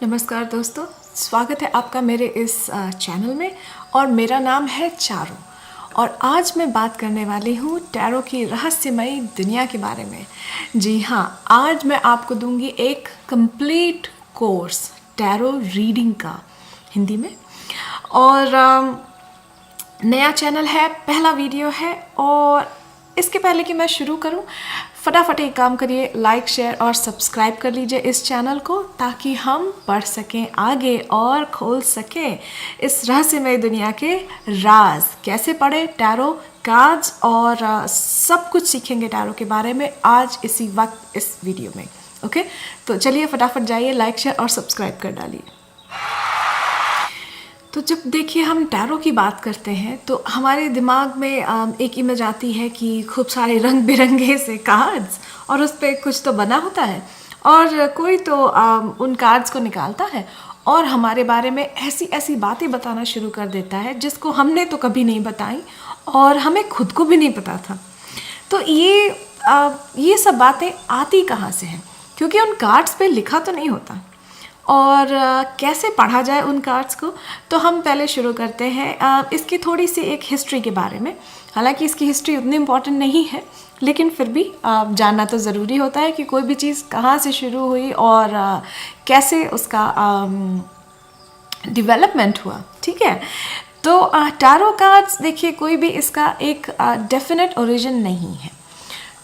नमस्कार दोस्तों, स्वागत है आपका मेरे इस चैनल में। और मेरा नाम है चारू और आज मैं बात करने वाली हूँ टैरो की रहस्यमयी दुनिया के बारे में। जी हाँ, आज मैं आपको दूंगी एक कंप्लीट कोर्स टैरो रीडिंग का हिंदी में। और नया चैनल है, पहला वीडियो है। और इसके पहले कि मैं शुरू करूं, फटाफट एक काम करिए, लाइक शेयर और सब्सक्राइब कर लीजिए इस चैनल को, ताकि हम बढ़ सकें आगे और खोल सकें इस रहस्यमय दुनिया के राज। कैसे पढ़े टैरो कार्ड्स और सब कुछ सीखेंगे टैरो के बारे में आज इसी वक्त इस वीडियो में। ओके, तो चलिए फटाफट जाइए, लाइक शेयर और सब्सक्राइब कर डालिए। तो जब देखिए हम टैरो की बात करते हैं तो हमारे दिमाग में एक इमेज आती है कि खूब सारे रंग बिरंगे से कार्ड्स और उस पर कुछ तो बना होता है और कोई तो उन कार्ड्स को निकालता है और हमारे बारे में ऐसी ऐसी बातें बताना शुरू कर देता है जिसको हमने तो कभी नहीं बताई और हमें खुद को भी नहीं पता था। तो ये सब बातें आती कहाँ से हैं? क्योंकि उन कार्ड्स पे लिखा तो नहीं होता। और कैसे पढ़ा जाए उन कार्ड्स को, तो हम पहले शुरू करते हैं इसकी थोड़ी सी एक हिस्ट्री के बारे में। हालांकि इसकी हिस्ट्री उतनी इम्पॉर्टेंट नहीं है, लेकिन फिर भी जानना तो ज़रूरी होता है कि कोई भी चीज़ कहाँ से शुरू हुई और कैसे उसका डेवलपमेंट हुआ। ठीक है, तो टैरो कार्ड्स देखिए, कोई भी इसका एक डेफिनेट ओरिजिन नहीं है।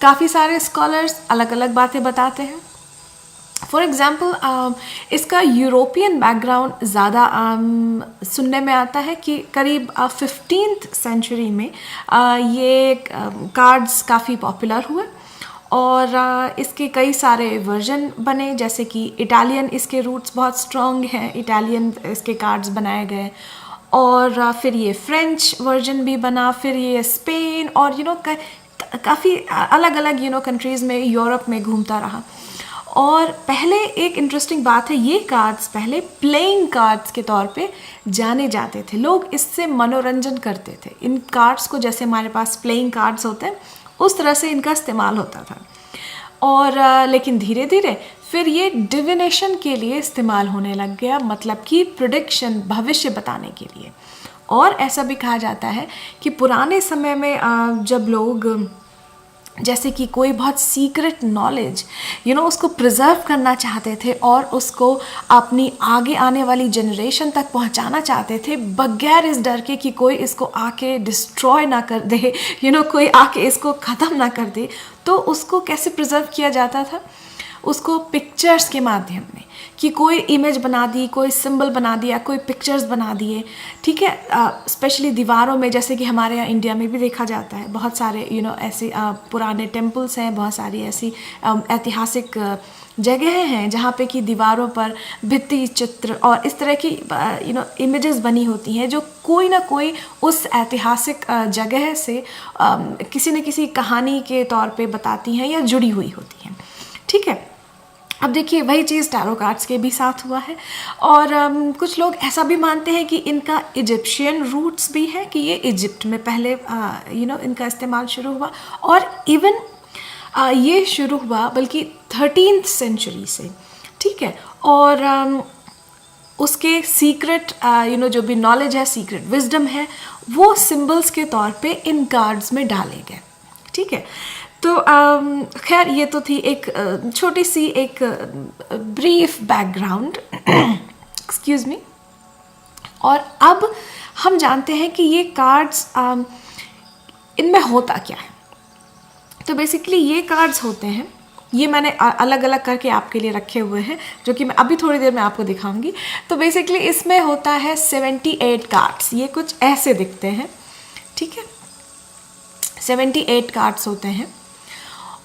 काफ़ी सारे स्कॉलर्स अलग अलग बातें बताते हैं। फॉर एग्ज़ाम्पल इसका यूरोपियन बैकग्राउंड ज़्यादा सुनने में आता है कि करीब 15th सेंचुरी में ये कार्ड्स काफ़ी पॉपुलर हुए और इसके कई सारे वर्जन बने। जैसे कि इटालियन, इसके रूट्स बहुत स्ट्रॉन्ग हैं, इटालियन इसके कार्ड्स बनाए गए। और फिर ये फ्रेंच वर्जन भी बना, फिर ये स्पेन और काफ़ी अलग अलग कंट्रीज़ में, यूरोप में घूमता रहा। और पहले एक इंटरेस्टिंग बात है, ये कार्ड्स पहले प्लेइंग कार्ड्स के तौर पे जाने जाते थे। लोग इससे मनोरंजन करते थे। इन कार्ड्स को, जैसे हमारे पास प्लेइंग कार्ड्स होते हैं, उस तरह से इनका इस्तेमाल होता था। और लेकिन धीरे धीरे फिर ये डिविनेशन के लिए इस्तेमाल होने लग गया, मतलब कि प्रेडिक्शन, भविष्य बताने के लिए। और ऐसा भी कहा जाता है कि पुराने समय में जब लोग, जैसे कि कोई बहुत सीक्रेट नॉलेज उसको प्रिजर्व करना चाहते थे और उसको अपनी आगे आने वाली जनरेशन तक पहुंचाना चाहते थे, बगैर इस डर के कि कोई इसको आके डिस्ट्रॉय ना कर दे, कोई आके इसको ख़त्म ना कर दे, तो उसको कैसे प्रिजर्व किया जाता था? उसको पिक्चर्स के माध्यम में, कि कोई इमेज बना दी, कोई सिंबल बना दिया, कोई पिक्चर्स बना दिए। ठीक है, स्पेशली दीवारों में, जैसे कि हमारे यहाँ इंडिया में भी देखा जाता है, बहुत सारे ऐसे पुराने टेम्पल्स हैं, बहुत सारी ऐसी ऐतिहासिक जगह हैं जहाँ पे कि दीवारों पर भित्ति चित्र और इस तरह की इमेजेस बनी होती हैं, जो कोई ना कोई उस ऐतिहासिक जगह से किसी न किसी कहानी के तौर पे बताती हैं या जुड़ी हुई होती हैं। ठीक है, अब देखिए वही चीज़ टैरो कार्ड्स के भी साथ हुआ है। और कुछ लोग ऐसा भी मानते हैं कि इनका इजिप्शियन रूट्स भी है, कि ये इजिप्ट में पहले इनका इस्तेमाल शुरू हुआ। और इवन ये शुरू हुआ बल्कि 13th सेंचुरी से। ठीक है, और उसके सीक्रेट जो भी नॉलेज है, सीक्रेट विजडम है, वो सिंबल्स के तौर पे इन कार्ड्स में डाले गए। ठीक है, तो खैर ये तो थी एक छोटी सी एक ब्रीफ बैकग्राउंड, एक्सक्यूज़ मी। और अब हम जानते हैं कि ये कार्ड्स इनमें होता क्या है। तो बेसिकली ये कार्ड्स होते हैं, ये मैंने अलग अलग करके आपके लिए रखे हुए हैं, जो कि मैं अभी थोड़ी देर में आपको दिखाऊंगी। तो बेसिकली इसमें होता है 78 कार्ड्स। ये कुछ ऐसे दिखते हैं। ठीक है, 78 कार्ड्स होते हैं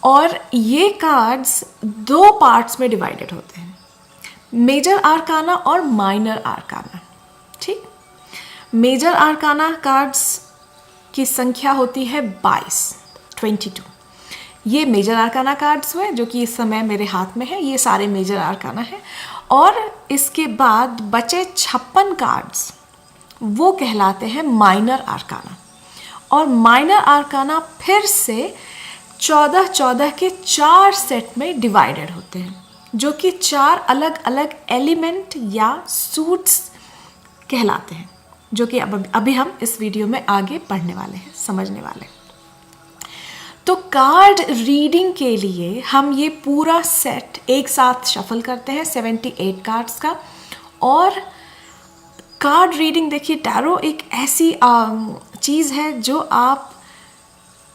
और ये कार्ड्स 2 पार्ट्स में डिवाइडेड होते हैं, मेजर आर्काना और माइनर आर्काना। ठीक, मेजर आर्काना कार्ड्स की संख्या होती है 22। ये मेजर आर्काना कार्ड्स हुए, जो कि इस समय मेरे हाथ में है। ये सारे मेजर आर्काना है। और इसके बाद बचे 56 कार्ड्स, वो कहलाते हैं माइनर आर्काना। और माइनर आर्काना फिर से 14 के 4 सेट में डिवाइडेड होते हैं। जो कि 4 अलग अलग एलिमेंट या सूट्स कहलाते हैं, जो कि अभी हम इस वीडियो में आगे पढ़ने वाले हैं, समझने वाले हैं। तो कार्ड रीडिंग के लिए हम ये पूरा सेट एक साथ शफल करते हैं 78 कार्ड्स का। और कार्ड रीडिंग देखिए, टैरो एक ऐसी चीज़ है जो आप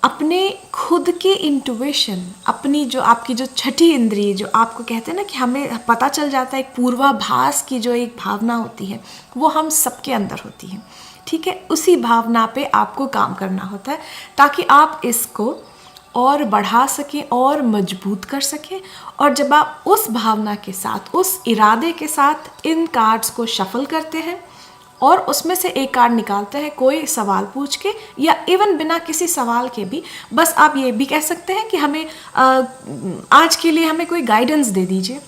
अपने खुद के इंट्यूशन, अपनी जो आपकी जो छठी इंद्रिय, जो आपको कहते हैं ना कि हमें पता चल जाता है, एक पूर्वाभास की जो एक भावना होती है वो हम सबके अंदर होती है, ठीक है। उसी भावना पे आपको काम करना होता है ताकि आप इसको और बढ़ा सकें और मजबूत कर सकें। और जब आप उस भावना के साथ, उस इरादे के साथ इन कार्ड्स को शफल करते हैं और उसमें से एक कार्ड निकालते हैं कोई सवाल पूछ के, या इवन बिना किसी सवाल के भी, बस आप ये भी कह सकते हैं कि हमें आज के लिए हमें कोई गाइडेंस दे दीजिए,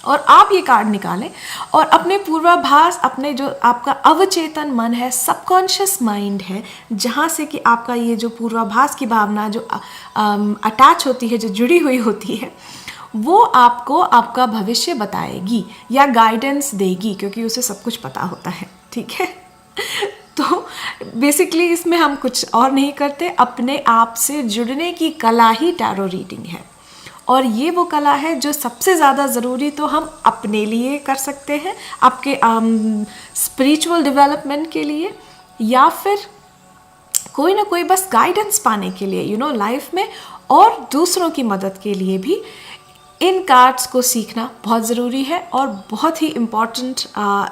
और आप ये कार्ड निकालें और अपने पूर्वाभास, अपने जो आपका अवचेतन मन है, सबकॉन्शियस माइंड है, जहाँ से कि आपका ये जो पूर्वाभास की भावना जो अटैच होती है, जो जुड़ी हुई होती है, वो आपको आपका भविष्य बताएगी या गाइडेंस देगी, क्योंकि उसे सब कुछ पता होता है, ठीक है। तो बेसिकली इसमें हम कुछ और नहीं करते, अपने आप से जुड़ने की कला ही टैरो रीडिंग है। और ये वो कला है जो सबसे ज़्यादा ज़रूरी तो हम अपने लिए कर सकते हैं, आपके स्पिरिचुअल डेवलपमेंट के लिए, या फिर कोई ना कोई बस गाइडेंस पाने के लिए, यू नो, लाइफ में, और दूसरों की मदद के लिए भी इन कार्ड्स को सीखना बहुत ज़रूरी है और बहुत ही इम्पॉर्टेंट,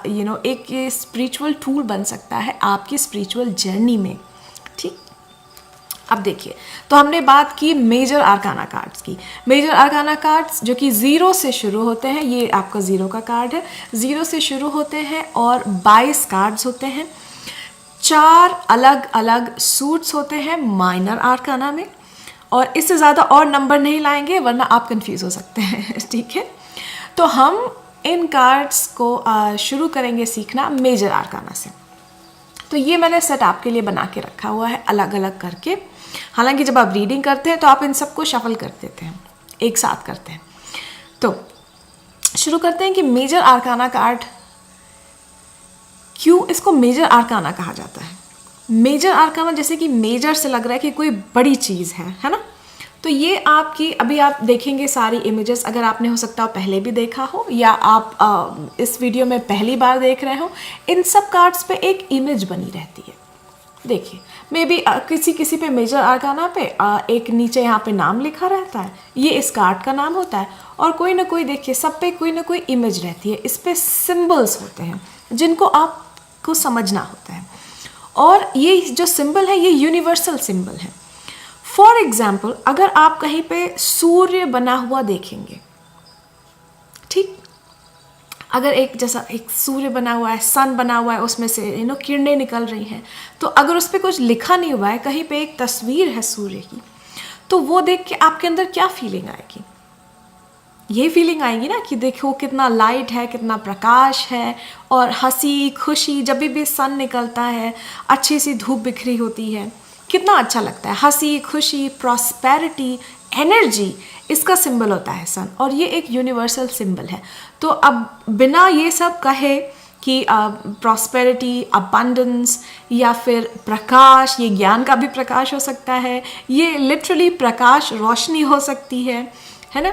यू नो, एक ये स्पिरिचुअल टूल बन सकता है आपकी स्पिरिचुअल जर्नी में, ठीक। अब देखिए, तो हमने बात की मेजर आर्काना कार्ड्स की। मेजर आर्काना कार्ड्स जो कि 0 से शुरू होते हैं, ये आपका 0 का कार्ड है, 0 से शुरू होते हैं और 22 कार्ड्स होते हैं। 4 अलग अलग सूट्स होते हैं माइनर आर्काना में, और इससे ज़्यादा और नंबर नहीं लाएंगे वरना आप कंफ्यूज हो सकते हैं, ठीक है। तो हम इन कार्ड्स को शुरू करेंगे सीखना मेजर आर्काना से। तो ये मैंने सेट आपके लिए बना के रखा हुआ है अलग अलग करके। हालांकि जब आप रीडिंग करते हैं तो आप इन सबको शफल कर देते हैं, एक साथ करते हैं। तो शुरू करते हैं कि मेजर आर्काना कार्ड, क्यों इसको मेजर आर्काना कहा जाता है। मेजर आर्काना जैसे कि मेजर से लग रहा है कि कोई बड़ी चीज़ है ना। तो ये आपकी, अभी आप देखेंगे सारी इमेजेस, अगर आपने हो सकता है पहले भी देखा हो या आप इस वीडियो में पहली बार देख रहे हो, इन सब कार्ड्स पे एक इमेज बनी रहती है। देखिए, मे बी किसी पे मेजर आर्काना पे एक नीचे यहाँ पे नाम लिखा रहता है, ये इस कार्ड का नाम होता है, और कोई ना कोई, देखिए, सब पे कोई ना कोई इमेज रहती है। इस पे सिम्बल्स होते हैं जिनको आपको समझना होता है, और ये जो सिंबल है ये यूनिवर्सल सिंबल है। फॉर एग्जाम्पल, अगर आप कहीं पे सूर्य बना हुआ देखेंगे, ठीक, अगर एक सूर्य बना हुआ है, सन बना हुआ है, उसमें से किरणें निकल रही हैं, तो अगर उस पर कुछ लिखा नहीं हुआ है, कहीं पे एक तस्वीर है सूर्य की, तो वो देख के आपके अंदर क्या फीलिंग आएगी? ये फीलिंग आएगी ना कि देखो कितना लाइट है, कितना प्रकाश है, और हंसी खुशी, जब भी सन निकलता है, अच्छी सी धूप बिखरी होती है, कितना अच्छा लगता है। हंसी खुशी, प्रॉस्पेरिटी, एनर्जी, इसका सिंबल होता है सन, और ये एक यूनिवर्सल सिंबल है। तो अब बिना ये सब कहे कि प्रॉस्पेरिटी, अबंडेंस, या फिर प्रकाश, ये ज्ञान का भी प्रकाश हो सकता है, ये लिटरली प्रकाश, रोशनी हो सकती है ना।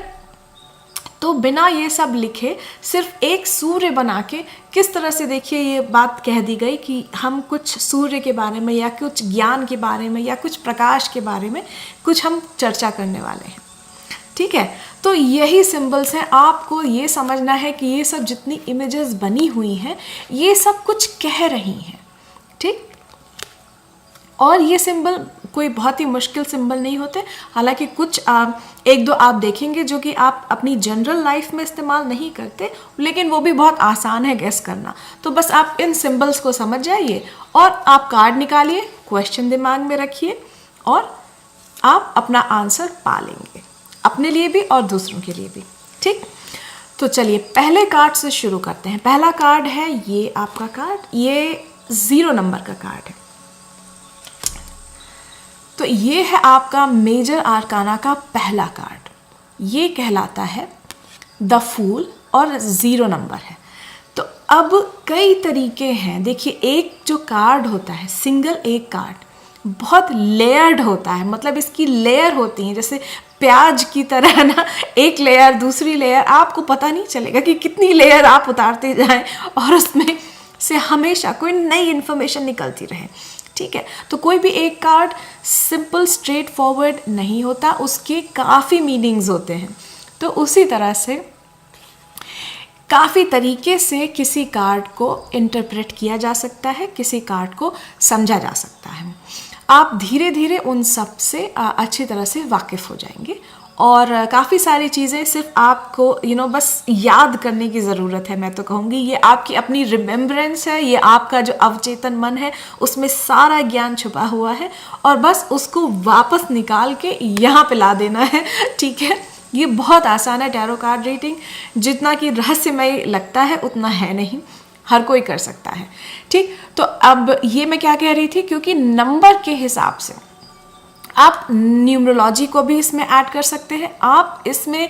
तो बिना ये सब लिखे सिर्फ एक सूर्य बना के किस तरह से, देखिए, ये बात कह दी गई कि हम कुछ सूर्य के बारे में या कुछ ज्ञान के बारे में या कुछ प्रकाश के बारे में कुछ हम चर्चा करने वाले हैं, ठीक है। तो यही सिंबल्स हैं, आपको ये समझना है कि ये सब जितनी इमेजेस बनी हुई हैं ये सब कुछ कह रही हैं, ठीक। और ये सिंबल कोई बहुत ही मुश्किल सिंबल नहीं होते, हालांकि कुछ एक दो आप देखेंगे जो कि आप अपनी जनरल लाइफ में इस्तेमाल नहीं करते, लेकिन वो भी बहुत आसान है गेस करना। तो बस आप इन सिंबल्स को समझ जाइए और आप कार्ड निकालिए, क्वेश्चन दिमाग में रखिए, और आप अपना आंसर पा लेंगे, अपने लिए भी और दूसरों के लिए भी, ठीक। तो चलिए पहले कार्ड से शुरू करते हैं। पहला कार्ड है ये आपका कार्ड, ये 0 नंबर का कार्ड है। तो ये है आपका मेजर आर्काना का पहला कार्ड, ये कहलाता है द फूल और 0 नंबर है। तो अब कई तरीके हैं। देखिए, एक जो कार्ड होता है, सिंगल एक कार्ड बहुत लेयर्ड होता है, मतलब इसकी लेयर होती हैं जैसे प्याज की तरह ना, एक लेयर दूसरी लेयर, आपको पता नहीं चलेगा कि कितनी लेयर आप उतारते जाएं और उसमें से हमेशा कोई नई इन्फॉर्मेशन निकलती रहे। ठीक है, तो कोई भी एक कार्ड सिंपल स्ट्रेट फॉरवर्ड नहीं होता, उसके काफ़ी मीनिंग्स होते हैं। तो उसी तरह से काफ़ी तरीके से किसी कार्ड को इंटरप्रेट किया जा सकता है, किसी कार्ड को समझा जा सकता है। आप धीरे धीरे उन सब से अच्छी तरह से वाकिफ़ हो जाएंगे और काफ़ी सारी चीज़ें सिर्फ आपको बस याद करने की ज़रूरत है। मैं तो कहूँगी ये आपकी अपनी रिमेम्बरेंस है, ये आपका जो अवचेतन मन है उसमें सारा ज्ञान छुपा हुआ है और बस उसको वापस निकाल के यहाँ पे ला देना है। ठीक है, ये बहुत आसान है टैरो कार्ड रीडिंग, जितना कि रहस्यमय लगता है उतना है नहीं, हर कोई कर सकता है। ठीक, तो अब ये मैं क्या कह रही थी, क्योंकि नंबर के हिसाब से आप न्यूमरोलॉजी को भी इसमें ऐड कर सकते हैं, आप इसमें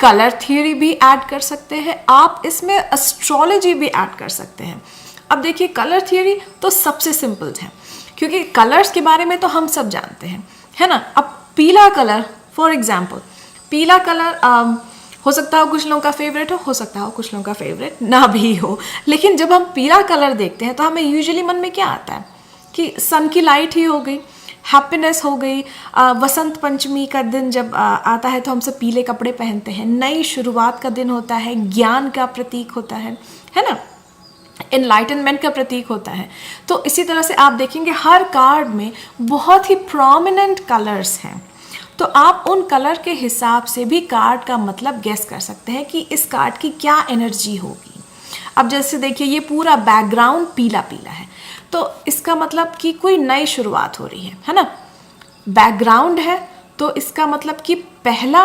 कलर थ्योरी भी ऐड कर सकते हैं, आप इसमें एस्ट्रोलॉजी भी ऐड कर सकते हैं। अब देखिए, कलर थ्योरी तो सबसे सिंपल है क्योंकि कलर्स के बारे में तो हम सब जानते हैं, है ना। अब पीला कलर, फॉर एग्जाम्पल, पीला कलर हो सकता हो कुछ लोगों का फेवरेट हो सकता हो कुछ लोगों का फेवरेट ना भी हो, लेकिन जब हम पीला कलर देखते हैं तो हमें यूजुअली मन में क्या आता है कि सन की लाइट ही हो गई, हैप्पीनेस हो गई। वसंत पंचमी का दिन जब आता है तो हम सब पीले कपड़े पहनते हैं, नई शुरुआत का दिन होता है, ज्ञान का प्रतीक होता है ना, एनलाइटनमेंट का प्रतीक होता है। तो इसी तरह से आप देखेंगे हर कार्ड में बहुत ही प्रोमिनेंट कलर्स हैं, तो आप उन कलर के हिसाब से भी कार्ड का मतलब गेस कर सकते हैं कि इस कार्ड की क्या एनर्जी होगी। अब जैसे देखिए, ये पूरा बैकग्राउंड पीला पीला है, तो इसका मतलब कि कोई नई शुरुआत हो रही है ना। बैकग्राउंड है तो इसका मतलब कि पहला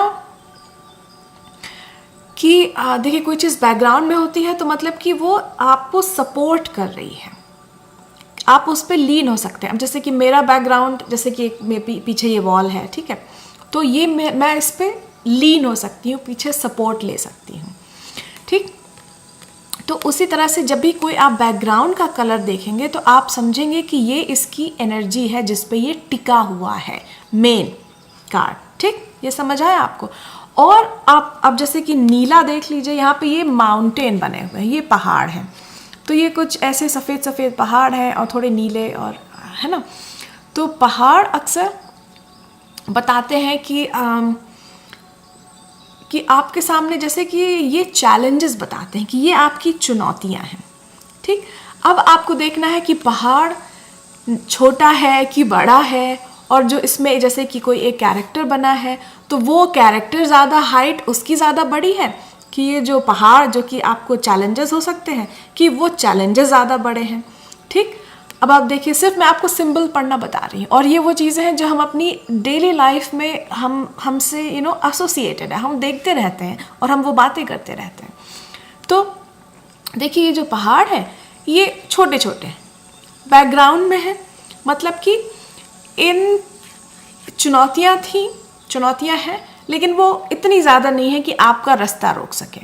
कि देखिए, कोई चीज़ बैकग्राउंड में होती है तो मतलब कि वो आपको सपोर्ट कर रही है, आप उस पर लीन हो सकते हैं। अब जैसे कि मेरा बैकग्राउंड, जैसे कि पीछे ये वॉल है, ठीक है, तो ये मैं इस पर लीन हो सकती हूँ, पीछे सपोर्ट ले सकती हूँ। ठीक, तो उसी तरह से जब भी कोई आप बैकग्राउंड का कलर देखेंगे तो आप समझेंगे कि ये इसकी एनर्जी है जिस पे ये टिका हुआ है, मेन कार्ड। ठीक, ये समझ आया आपको। और आप अब जैसे कि नीला देख लीजिए, यहाँ पे ये माउंटेन बने हुए हैं, ये पहाड़ हैं, तो ये कुछ ऐसे सफ़ेद सफ़ेद पहाड़ हैं और थोड़े नीले, और है ना। तो पहाड़ अक्सर बताते हैं कि आपके सामने जैसे कि ये चैलेंजेस बताते हैं कि ये आपकी चुनौतियां हैं। ठीक, अब आपको देखना है कि पहाड़ छोटा है कि बड़ा है, और जो इसमें जैसे कि कोई एक कैरेक्टर बना है तो वो कैरेक्टर ज़्यादा हाइट उसकी ज़्यादा बड़ी है, कि ये जो पहाड़ जो कि आपको चैलेंजेस हो सकते हैं कि वो चैलेंजेस ज़्यादा बड़े हैं। ठीक, अब आप देखिए, सिर्फ मैं आपको सिंबल पढ़ना बता रही हूँ, और ये वो चीज़ें हैं जो हम अपनी डेली लाइफ में हमसे एसोसिएटेड है, हम देखते रहते हैं और हम वो बातें करते रहते हैं। तो देखिए, ये जो पहाड़ है ये छोटे छोटे बैकग्राउंड में है, मतलब कि इन चुनौतियाँ हैं, लेकिन वो इतनी ज़्यादा नहीं है कि आपका रास्ता रोक सके।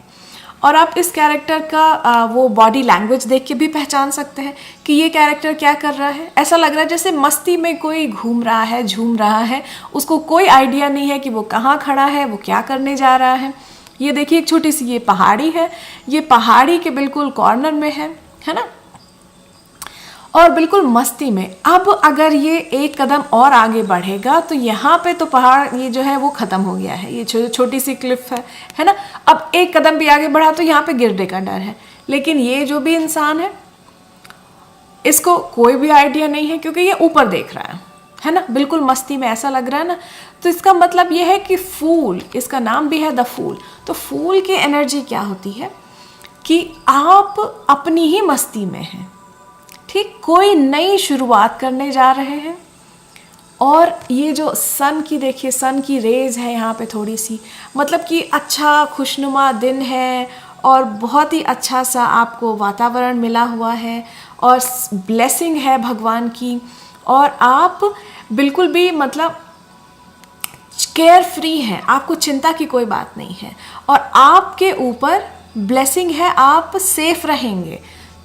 और आप इस कैरेक्टर का वो बॉडी लैंग्वेज देख के भी पहचान सकते हैं कि ये कैरेक्टर क्या कर रहा है। ऐसा लग रहा है जैसे मस्ती में कोई घूम रहा है, झूम रहा है, उसको कोई आइडिया नहीं है कि वो कहाँ खड़ा है, वो क्या करने जा रहा है। ये देखिए, एक छोटी सी ये पहाड़ी है, ये पहाड़ी के बिल्कुल कॉर्नर में है ना, और बिल्कुल मस्ती में। अब अगर ये एक कदम और आगे बढ़ेगा तो यहाँ पे तो पहाड़ ये जो है वो ख़त्म हो गया है, ये छोटी सी क्लिफ है ना। अब एक कदम भी आगे बढ़ा तो यहाँ पे गिरने का डर है, लेकिन ये जो भी इंसान है इसको कोई भी आइडिया नहीं है क्योंकि ये ऊपर देख रहा है ना, बिल्कुल मस्ती में, ऐसा लग रहा है ना। तो इसका मतलब ये है कि फूल, इसका नाम भी है द फूल। तो फूल की एनर्जी क्या होती है कि आप अपनी ही मस्ती में हैं, ठीक, कोई नई शुरुआत करने जा रहे हैं। और ये जो सन की देखिए, सन की रेज है यहाँ पे थोड़ी सी, मतलब कि अच्छा खुशनुमा दिन है और बहुत ही अच्छा सा आपको वातावरण मिला हुआ है और ब्लेसिंग है भगवान की, और आप बिल्कुल भी मतलब केयर फ्री हैं, आपको चिंता की कोई बात नहीं है, और आपके ऊपर ब्लेसिंग है, आप सेफ रहेंगे।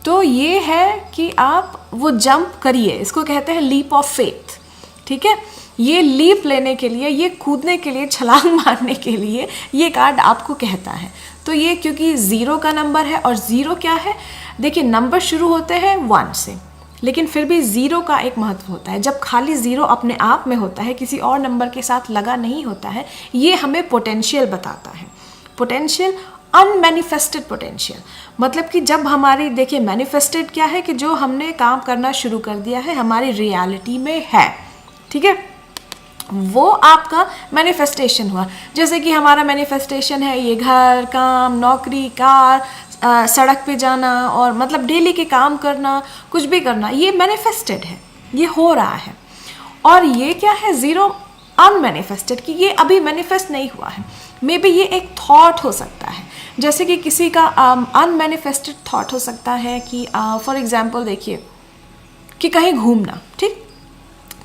तो ये है कि आप वो जंप करिए, इसको कहते हैं लीप ऑफ फेथ। ठीक है, ये लीप लेने के लिए, ये कूदने के लिए, छलांग मारने के लिए ये कार्ड आपको कहता है। तो ये क्योंकि 0 का नंबर है, और 0 क्या है, देखिए नंबर शुरू होते हैं 1 से, लेकिन फिर भी 0 का एक महत्व होता है। जब खाली 0 अपने आप में होता है, किसी और नंबर के साथ लगा नहीं होता है, ये हमें पोटेंशियल बताता है। पोटेंशियल, अनमैनिफेस्टेड पोटेंशियल, मतलब कि जब हमारी, देखिए मैनिफेस्टेड क्या है कि जो हमने काम करना शुरू कर दिया है, हमारी रियलिटी में है। ठीक है, वो आपका मैनिफेस्टेशन हुआ। जैसे कि हमारा मैनिफेस्टेशन है ये घर, काम, नौकरी, कार, सड़क पे जाना, और मतलब डेली के काम करना, कुछ भी करना, ये मैनिफेस्टेड है, ये हो रहा है। और ये क्या है, 0 अनमैनिफेस्टेड, कि ये अभी मैनिफेस्ट नहीं हुआ है। मे बी ये एक थॉट हो सकता है, जैसे कि किसी का अनमैनिफेस्टेड थॉट हो सकता है कि फॉर एग्जांपल देखिए कि कहीं घूमना, ठीक,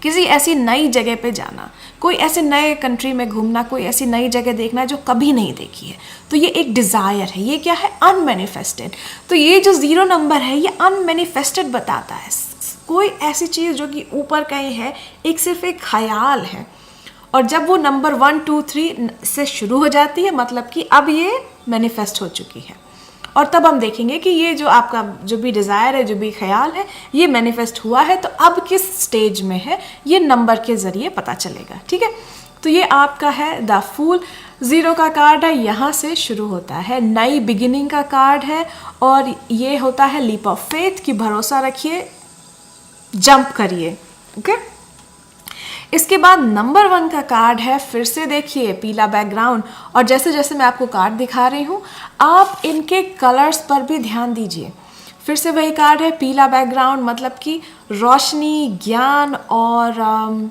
किसी ऐसी नई जगह पे जाना, कोई ऐसे नए कंट्री में घूमना, कोई ऐसी नई जगह देखना जो कभी नहीं देखी है, तो ये एक डिज़ायर है, ये क्या है, अनमैनिफेस्टेड। तो ये जो 0 नंबर है, ये अनमैनिफेस्टेड बताता है, कोई ऐसी चीज़ जो कि ऊपर कहीं है, एक सिर्फ एक ख्याल है। और जब वो नंबर 1, 2, 3 से शुरू हो जाती है, मतलब कि अब ये मैनिफेस्ट हो चुकी है, और तब हम देखेंगे कि ये जो आपका जो भी डिज़ायर है, जो भी ख्याल है, ये मैनिफेस्ट हुआ है, तो अब किस स्टेज में है, ये नंबर के ज़रिए पता चलेगा। ठीक है, तो ये आपका है द फूल, 0 का कार्ड है, यहाँ से शुरू होता है, नई बिगिनिंग का कार्ड है, और ये होता है लीप ऑफ फेथ, कि भरोसा रखिए, जंप करिए। ओके, इसके बाद नंबर 1 का कार्ड है, फिर से देखिए पीला बैकग्राउंड, और जैसे जैसे मैं आपको कार्ड दिखा रही हूँ, आप इनके कलर्स पर भी ध्यान दीजिए। फिर से वही कार्ड है, पीला बैकग्राउंड, मतलब कि रोशनी, ज्ञान और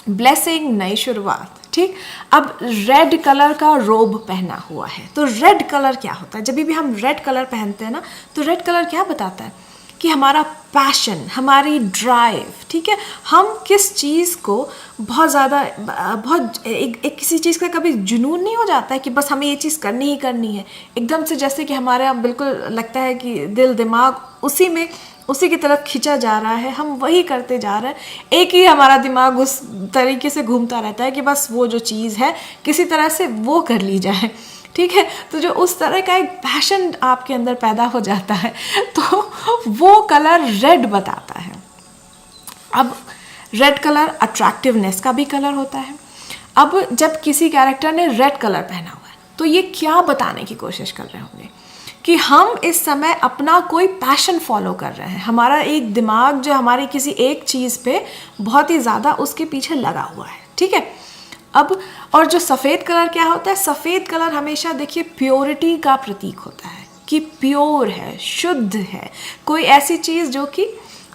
ब्लेसिंग, नई शुरुआत। ठीक, अब रेड कलर का रोब पहना हुआ है। तो रेड कलर क्या होता है, जब भी हम रेड कलर पहनते हैं ना, तो रेड कलर क्या बताता है कि हमारा पैशन, हमारी ड्राइव, ठीक है, हम किस चीज़ को बहुत ज़्यादा, बहुत एक किसी चीज़ का कभी जुनून नहीं हो जाता है कि बस हमें ये चीज़ करनी ही करनी है, एकदम से, जैसे कि हमारा बिल्कुल लगता है कि दिल दिमाग उसी की तरफ खींचा जा रहा है, हम वही करते जा रहे हैं, एक ही हमारा दिमाग उस तरीके से घूमता रहता है कि बस वो जो चीज़ है किसी तरह से वो कर ली जाए। ठीक है, तो जो उस तरह का एक पैशन आपके अंदर पैदा हो जाता है, तो वो कलर रेड बताता है। अब रेड कलर अट्रैक्टिवनेस का भी कलर होता है। अब जब किसी कैरेक्टर ने रेड कलर पहना हुआ है, तो ये क्या बताने की कोशिश कर रहे होंगे कि हम इस समय अपना कोई पैशन फॉलो कर रहे हैं, हमारा एक दिमाग जो हमारी किसी एक चीज़ पे बहुत ही ज़्यादा उसके पीछे लगा हुआ है। ठीक है, अब और जो सफ़ेद कलर क्या होता है, सफ़ेद कलर हमेशा देखिए प्योरिटी का प्रतीक होता है, कि प्योर है, शुद्ध है, कोई ऐसी चीज़ जो कि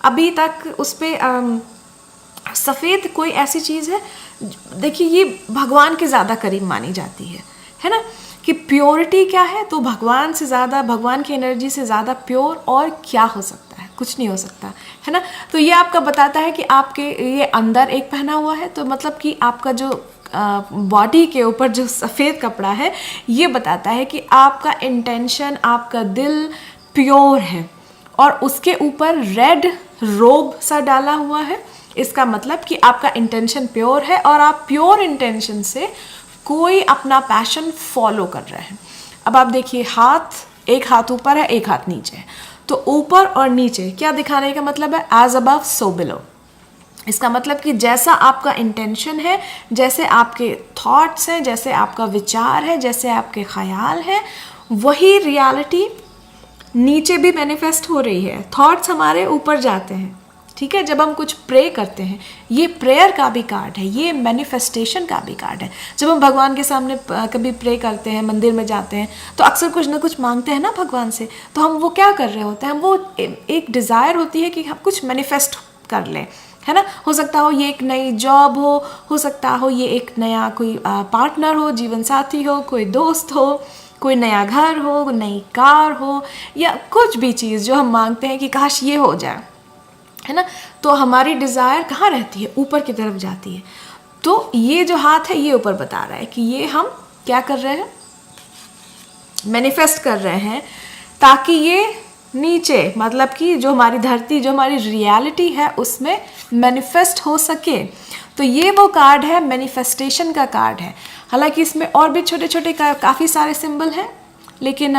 अभी तक उस पर सफ़ेद कोई ऐसी चीज़ है, देखिए ये भगवान के ज़्यादा करीब मानी जाती है ना, कि प्योरिटी क्या है, तो भगवान से ज़्यादा, भगवान की एनर्जी से ज़्यादा प्योर और क्या हो सकता है, कुछ नहीं हो सकता है ना। तो ये आपका बताता है कि आपके ये अंदर एक पहना हुआ है, तो मतलब कि आपका जो बॉडी के ऊपर जो सफ़ेद कपड़ा है, ये बताता है कि आपका इंटेंशन, आपका दिल प्योर है, और उसके ऊपर रेड रोब सा डाला हुआ है। इसका मतलब कि आपका इंटेंशन प्योर है, और आप प्योर इंटेंशन से कोई अपना पैशन फॉलो कर रहे हैं। अब आप देखिए, एक हाथ ऊपर है, एक हाथ नीचे है, तो ऊपर और नीचे क्या दिखाने का मतलब है, एज अबव सो बिलो। इसका मतलब कि जैसा आपका इंटेंशन है, जैसे आपके थॉट्स हैं, जैसे आपका विचार है, जैसे आपके ख्याल हैं, वही रियलिटी नीचे भी मैनिफेस्ट हो रही है। थॉट्स हमारे ऊपर जाते हैं, ठीक है, जब हम कुछ प्रे करते हैं, ये प्रेयर का भी कार्ड है, ये मैनिफेस्टेशन का भी कार्ड है। जब हम भगवान के सामने कभी प्रे करते हैं, मंदिर में जाते हैं, तो अक्सर कुछ ना कुछ मांगते हैं ना भगवान से, तो हम वो क्या कर रहे होते हैं, हम वो एक डिज़ायर होती है कि हम कुछ मैनिफेस्ट कर लें, है ना। हो सकता हो ये एक नई जॉब हो सकता हो ये एक नया कोई पार्टनर हो, जीवन साथी हो, कोई दोस्त हो, कोई नया घर हो, नई कार हो, या कुछ भी चीज़ जो हम मांगते हैं कि काश ये हो जाए, है ना। तो हमारी डिज़ायर कहाँ रहती है, ऊपर की तरफ जाती है। तो ये जो हाथ है ये ऊपर बता रहा है कि ये हम क्या कर रहे हैं, मैनिफेस्ट कर रहे हैं, ताकि ये नीचे मतलब कि जो हमारी धरती, जो हमारी रियलिटी है उसमें मैनिफेस्ट हो सके। तो ये वो कार्ड है, मैनिफेस्टेशन का कार्ड है। हालांकि इसमें और भी छोटे छोटे काफ़ी सारे सिंबल हैं, लेकिन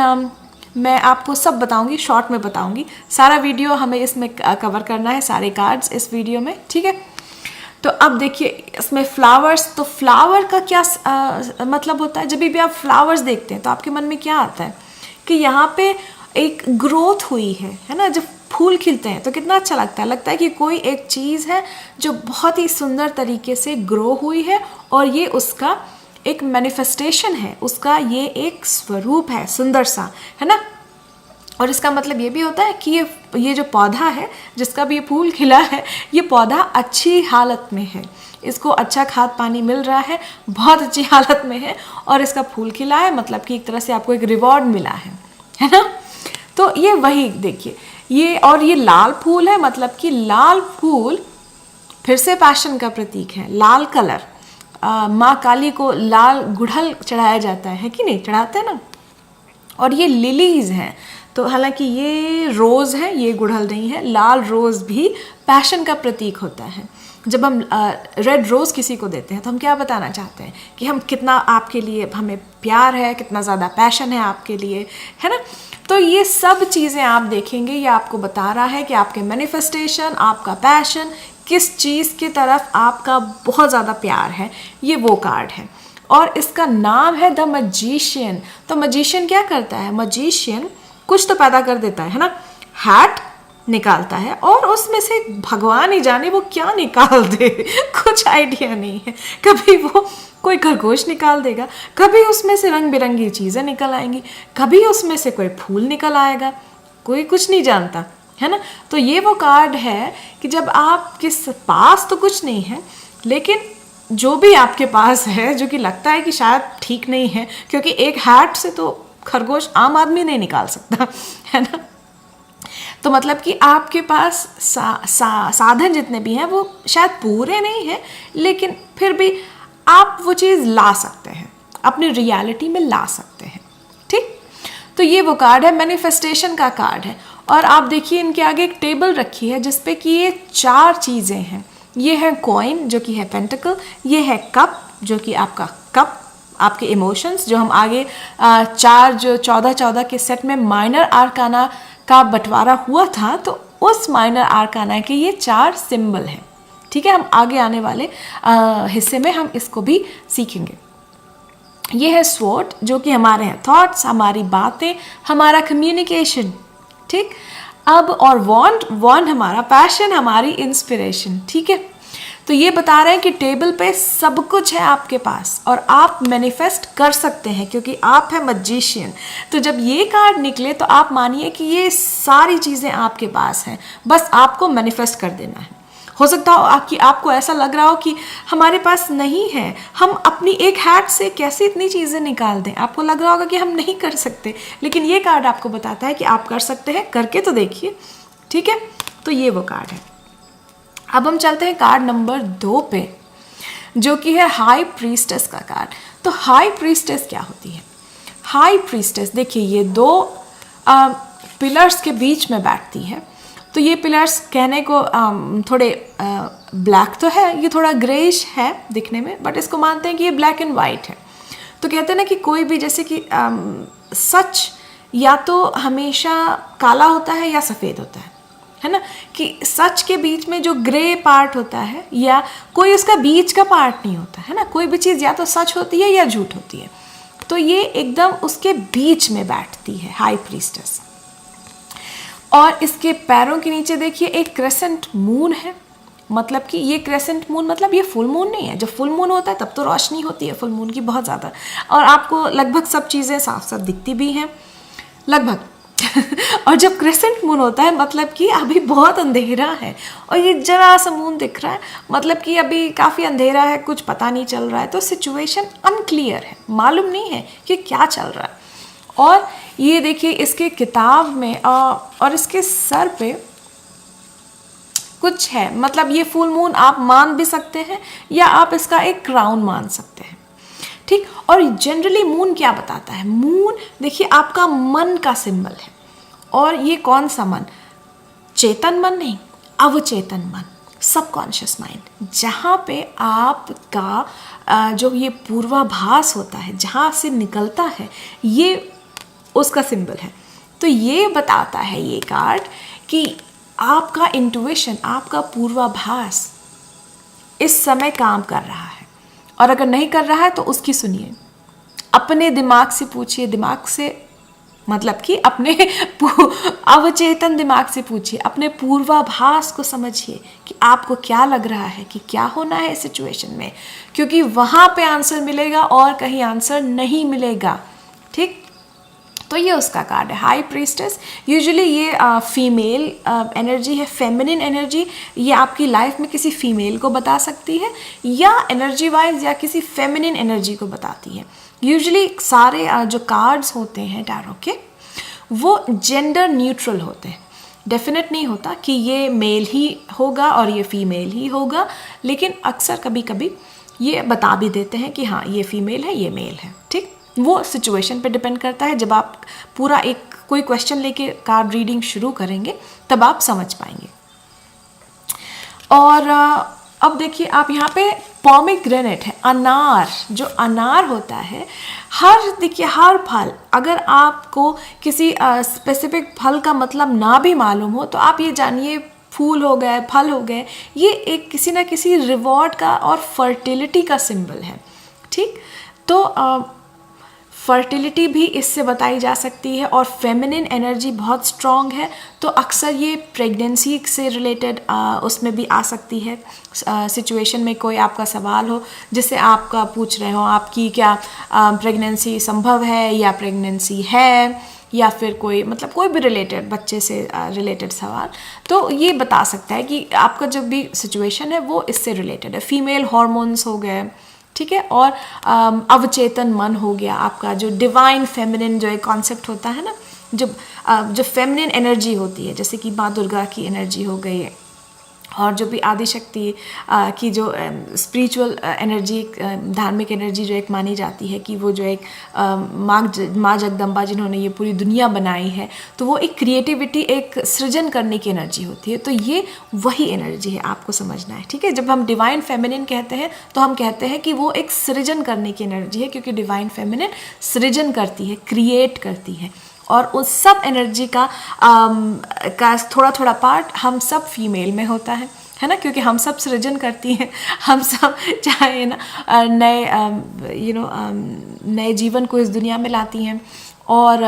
मैं आपको सब बताऊंगी, शॉर्ट में बताऊंगी। सारा वीडियो हमें इसमें कवर करना है, सारे कार्ड्स इस वीडियो में, ठीक है। तो अब देखिए इसमें फ्लावर्स, तो फ्लावर का क्या मतलब होता है। जब भी आप फ्लावर्स देखते हैं तो आपके मन में क्या आता है कि यहाँ पे एक ग्रोथ हुई है ना। जब फूल खिलते हैं तो कितना अच्छा लगता है कि कोई एक चीज़ है जो बहुत ही सुंदर तरीके से ग्रो हुई है, और ये उसका एक मैनिफेस्टेशन है, उसका ये एक स्वरूप है सुंदर सा, है ना। और इसका मतलब ये भी होता है कि ये जो पौधा है जिसका भी ये फूल खिला है, ये पौधा अच्छी हालत में है, इसको अच्छा खाद पानी मिल रहा है, बहुत अच्छी हालत में है, और इसका फूल खिला है, मतलब कि एक तरह से आपको एक रिवॉर्ड मिला है ना। तो ये वही देखिए ये, और ये लाल फूल है, मतलब कि लाल फूल फिर से पैशन का प्रतीक है। लाल कलर, माँ काली को लाल गुड़हल चढ़ाया जाता है कि नहीं, चढ़ाते हैं ना। और ये लिलीज हैं, तो हालांकि ये रोज़ है, ये गुड़हल नहीं है। लाल रोज़ भी पैशन का प्रतीक होता है। जब हम रेड रोज़ किसी को देते हैं तो हम क्या बताना चाहते हैं कि हम कितना आपके लिए, हमें प्यार है, कितना ज़्यादा पैशन है आपके लिए, है ना। तो ये सब चीज़ें आप देखेंगे, ये आपको बता रहा है कि आपके मैनिफेस्टेशन, आपका पैशन, किस चीज़ की तरफ आपका बहुत ज़्यादा प्यार है, ये वो कार्ड है। और इसका नाम है द मैजिशियन। तो मैजिशियन क्या करता है, मैजिशियन कुछ तो पैदा कर देता है ना। हैट निकालता है और उसमें से भगवान ही जाने वो क्या निकाल दे, कुछ आइडिया नहीं है। कभी वो कोई खरगोश निकाल देगा, कभी उसमें से रंग बिरंगी चीज़ें निकल आएंगी, कभी उसमें से कोई फूल निकल आएगा, कोई कुछ नहीं जानता, है ना। तो ये वो कार्ड है कि जब आपके पास तो कुछ नहीं है, लेकिन जो भी आपके पास है, जो कि लगता है कि शायद ठीक नहीं है, क्योंकि एक हैट से तो खरगोश आम आदमी नहीं निकाल सकता, है ना। तो मतलब कि आपके पास साधन जितने भी हैं वो शायद पूरे नहीं हैं, लेकिन फिर भी आप वो चीज़ ला सकते हैं, अपनी रियलिटी में ला सकते हैं, ठीक। तो ये वो कार्ड है, मैनिफेस्टेशन का कार्ड है। और आप देखिए इनके आगे एक टेबल रखी है जिसपे कि ये 4 चीज़ें हैं। ये है कॉइन जो कि है पेंटिकल, ये है कप जो कि आपका कप, आपके इमोशंस, जो हम आगे 4 जो 14 के सेट में माइनर आर्काना का बंटवारा हुआ था, तो उस माइनर आर्काना के ये 4 सिंबल हैं, ठीक है। हम आगे आने वाले हिस्से में हम इसको भी सीखेंगे। ये है स्वॉर्ड जो कि हमारे हैं थॉट्स, हमारी बातें, हमारा कम्युनिकेशन, ठीक। अब और वॉन्ड हमारा पैशन, हमारी इंस्पिरेशन, ठीक है। तो ये बता रहे हैं कि टेबल पे सब कुछ है आपके पास और आप मैनिफेस्ट कर सकते हैं क्योंकि आप है मैजिशियन। तो जब ये कार्ड निकले तो आप मानिए कि ये सारी चीज़ें आपके पास हैं, बस आपको मैनिफेस्ट कर देना है। हो सकता हो आपको ऐसा लग रहा हो कि हमारे पास नहीं है, हम अपनी एक हैट से कैसे इतनी चीज़ें निकाल दें। आपको लग रहा होगा कि हम नहीं कर सकते, लेकिन ये कार्ड आपको बताता है कि आप कर सकते हैं, करके तो देखिए, ठीक है। तो ये वो कार्ड है। अब हम चलते हैं कार्ड नंबर 2 पे, जो कि है हाई प्रीस्टेस का कार्ड। तो हाई प्रीस्टेस क्या होती है? हाई प्रीस्टेस देखिए ये 2 पिलर्स के बीच में बैठती है। तो ये पिलर्स कहने को थोड़े ब्लैक तो है, ये थोड़ा ग्रेइश है दिखने में, बट इसको मानते हैं कि ये ब्लैक एंड वाइट है। तो कहते हैं ना कि कोई भी जैसे कि सच या तो हमेशा काला होता है या सफ़ेद होता है ना, कि सच के बीच में जो ग्रे पार्ट होता है या कोई उसका बीच का पार्ट नहीं होता है ना। कोई भी चीज़ या तो सच होती है या झूठ होती है, तो ये एकदम उसके बीच में बैठती है हाई प्रीस्टेस। और इसके पैरों के नीचे देखिए एक क्रेसेंट मून है, मतलब कि ये क्रेसेंट मून मतलब ये फुल मून नहीं है। जब फुल मून होता है तब तो रोशनी होती है फुल मून की बहुत ज़्यादा, और आपको लगभग सब चीज़ें साफ साफ दिखती भी हैं लगभग और जब क्रेसेंट मून होता है मतलब कि अभी बहुत अंधेरा है और ये जरा सा मून दिख रहा है, मतलब कि अभी काफ़ी अंधेरा है, कुछ पता नहीं चल रहा है, तो सिचुएशन अनक्लियर है, मालूम नहीं है कि क्या चल रहा है। और ये देखिए इसके किताब में और इसके सर पे कुछ है, मतलब ये फुल मून आप मान भी सकते हैं या आप इसका एक क्राउन मान सकते हैं, ठीक। और जनरली मून क्या बताता है? मून देखिए आपका मन का सिंबल है, और ये कौन सा मन? चेतन मन नहीं, अवचेतन मन, सबकॉन्शियस माइंड, जहाँ पे आपका जो ये पूर्वाभास होता है, जहाँ से निकलता है, ये उसका सिंबल है। तो ये बताता है ये कार्ड कि आपका इंट्यूशन, आपका पूर्वाभास इस समय काम कर रहा है, और अगर नहीं कर रहा है तो उसकी सुनिए, अपने दिमाग से पूछिए, दिमाग से मतलब कि अपने अवचेतन दिमाग से पूछिए, अपने पूर्वाभास को समझिए कि आपको क्या लग रहा है कि क्या होना है इस सिचुएशन में, क्योंकि वहाँ पे आंसर मिलेगा और कहीं आंसर नहीं मिलेगा, ठीक। तो ये उसका कार्ड है, हाई प्रीस्टेस। यूजुअली ये फीमेल एनर्जी है, फेमिनिन एनर्जी। ये आपकी लाइफ में किसी फीमेल को बता सकती है, या एनर्जी वाइज या किसी फेमिनिन एनर्जी को बताती है। यूजुअली सारे जो कार्ड्स होते हैं टैरो के, वो जेंडर न्यूट्रल होते हैं। डेफिनेट नहीं होता कि ये मेल ही होगा और ये फीमेल ही होगा, लेकिन अक्सर कभी कभी ये बता भी देते हैं कि हाँ ये फीमेल है, ये मेल है, ठीक। वो सिचुएशन पे डिपेंड करता है। जब आप पूरा एक कोई क्वेश्चन लेके कार्ड रीडिंग शुरू करेंगे तब आप समझ पाएंगे। और अब देखिए आप यहाँ पे पोमेग्रेनेट है, अनार। जो अनार होता है, देखिए हर फल, अगर आपको किसी स्पेसिफिक फल का मतलब ना भी मालूम हो तो आप ये जानिए फूल हो गए, फल हो गए, ये एक किसी ना किसी रिवॉर्ड का और फर्टिलिटी का सिंबल है, ठीक। तो फर्टिलिटी भी इससे बताई जा सकती है, और फेमिनिन एनर्जी बहुत स्ट्रॉन्ग है, तो अक्सर ये प्रेगनेंसी से रिलेटेड उसमें भी आ सकती है। सिचुएशन में कोई आपका सवाल हो जिससे आपका पूछ रहे हो आपकी क्या प्रेगनेंसी संभव है या प्रेगनेंसी है, या फिर कोई मतलब कोई भी रिलेटेड बच्चे से रिलेटेड सवाल, तो ये बता सकता है कि आपका जो भी सिचुएशन है वो इससे रिलेटेड है। फीमेल हॉर्मोन्स हो गए, ठीक है, और अवचेतन मन हो गया आपका, जो डिवाइन फेमिनिन जो एक कॉन्सेप्ट होता है ना, जो फेमिनिन एनर्जी होती है, जैसे कि माँ दुर्गा की एनर्जी हो गई, और जो भी आदिशक्ति की जो स्पिरिचुअल एनर्जी, धार्मिक एनर्जी जो एक मानी जाती है कि वो जो एक माँ जगदम्बा जिन्होंने ये पूरी दुनिया बनाई है, तो वो एक क्रिएटिविटी, एक सृजन करने की एनर्जी होती है। तो ये वही एनर्जी है, आपको समझना है, ठीक है। जब हम डिवाइन फेमिनिन कहते हैं तो हम कहते हैं कि वो एक सृजन करने की एनर्जी है, क्योंकि डिवाइन फेमिनिन सृजन करती है, क्रिएट करती है, और उस सब एनर्जी का थोड़ा थोड़ा पार्ट हम सब फीमेल में होता है ना, क्योंकि हम सब सृजन करती हैं, हम सब चाहे ना नए नए जीवन को इस दुनिया में लाती हैं, और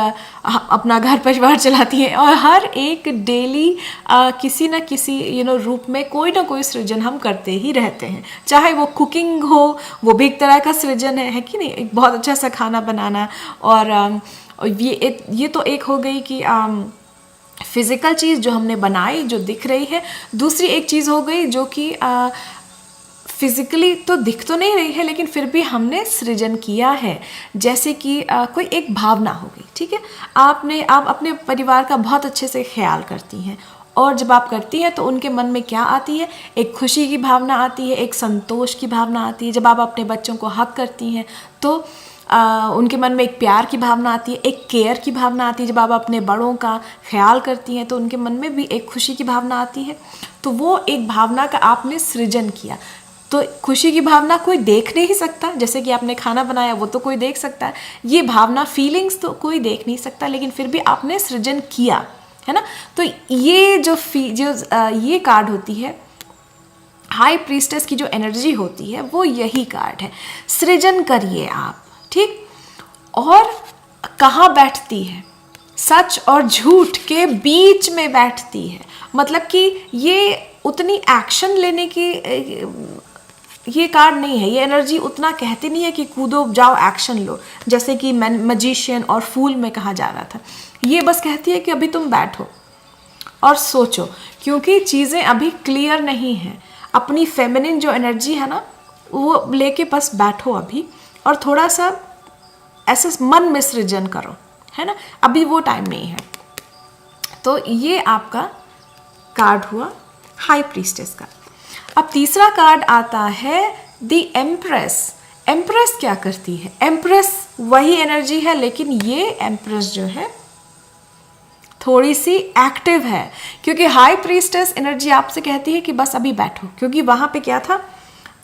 अपना घर परिवार चलाती हैं, और हर एक डेली किसी न किसी रूप में कोई ना कोई सृजन हम करते ही रहते हैं। चाहे वो कुकिंग हो, वो भी एक तरह का सृजन है कि नहीं, एक बहुत अच्छा सा खाना बनाना। और ये तो एक हो गई कि फिज़िकल चीज़ जो हमने बनाई, जो दिख रही है। दूसरी एक चीज़ हो गई जो कि फिज़िकली तो दिख तो नहीं रही है, लेकिन फिर भी हमने सृजन किया है, जैसे कि कोई एक भावना हो गई, ठीक है। आप अपने परिवार का बहुत अच्छे से ख्याल करती हैं, और जब आप करती हैं तो उनके मन में क्या आती है? एक खुशी की भावना आती है, एक संतोष की भावना आती है। जब आप अपने बच्चों को हक करती हैं तो उनके मन में एक प्यार की भावना आती है, एक केयर की भावना आती है। जब आप अपने बड़ों का ख्याल करती हैं तो उनके मन में भी एक खुशी की भावना आती है। तो वो एक भावना का आपने सृजन किया। तो खुशी की भावना कोई देख नहीं सकता, जैसे कि आपने खाना बनाया वो तो कोई देख सकता है, ये भावना फीलिंग्स तो कोई देख नहीं सकता, लेकिन फिर भी आपने सृजन किया है ना। तो ये जो ये कार्ड होती है, हाई प्रीस्टेस की जो एनर्जी होती है, वो यही कार्ड है। सृजन करिए आप, ठीक। और कहाँ बैठती है? सच और झूठ के बीच में बैठती है। मतलब कि ये उतनी एक्शन लेने की ये कार्ड नहीं है, ये एनर्जी उतना कहती नहीं है कि कूदो जाओ एक्शन लो, जैसे कि मैजिशियन और फूल में कहा जा रहा था। ये बस कहती है कि अभी तुम बैठो और सोचो, क्योंकि चीज़ें अभी क्लियर नहीं हैं। अपनी फेमिनिन जो एनर्जी है ना, वो लेके बस बैठो अभी, और थोड़ा सा ऐसे मन में सृजन करो, है ना। अभी वो टाइम नहीं है। तो ये आपका कार्ड हुआ हाई प्रीस्टेस का। अब तीसरा कार्ड आता है द एम्प्रेस। एम्प्रेस क्या करती है? एम्प्रेस वही एनर्जी है, लेकिन ये एम्प्रेस जो है थोड़ी सी एक्टिव है, क्योंकि हाई प्रीस्टेस एनर्जी आपसे कहती है कि बस अभी बैठो, क्योंकि वहां पे क्या था,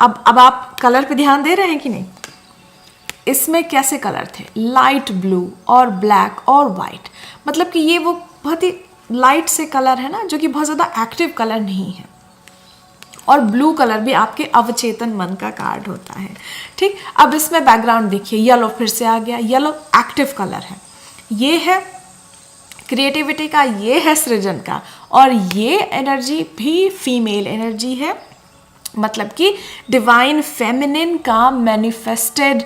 अब आप कलर पे ध्यान दे रहे हैं कि नहीं? इसमें कैसे कलर थे? लाइट ब्लू और ब्लैक और वाइट, मतलब कि ये वो बहुत ही लाइट से कलर है ना, जो कि बहुत ज़्यादा एक्टिव कलर नहीं है। और ब्लू कलर भी आपके अवचेतन मन का कार्ड होता है, ठीक। अब इसमें बैकग्राउंड देखिए, येलो फिर से आ गया। येलो एक्टिव कलर है, ये है क्रिएटिविटी का, ये है सृजन का, और ये एनर्जी भी फीमेल एनर्जी है, मतलब कि डिवाइन फेमिनिन का मैनिफेस्टेड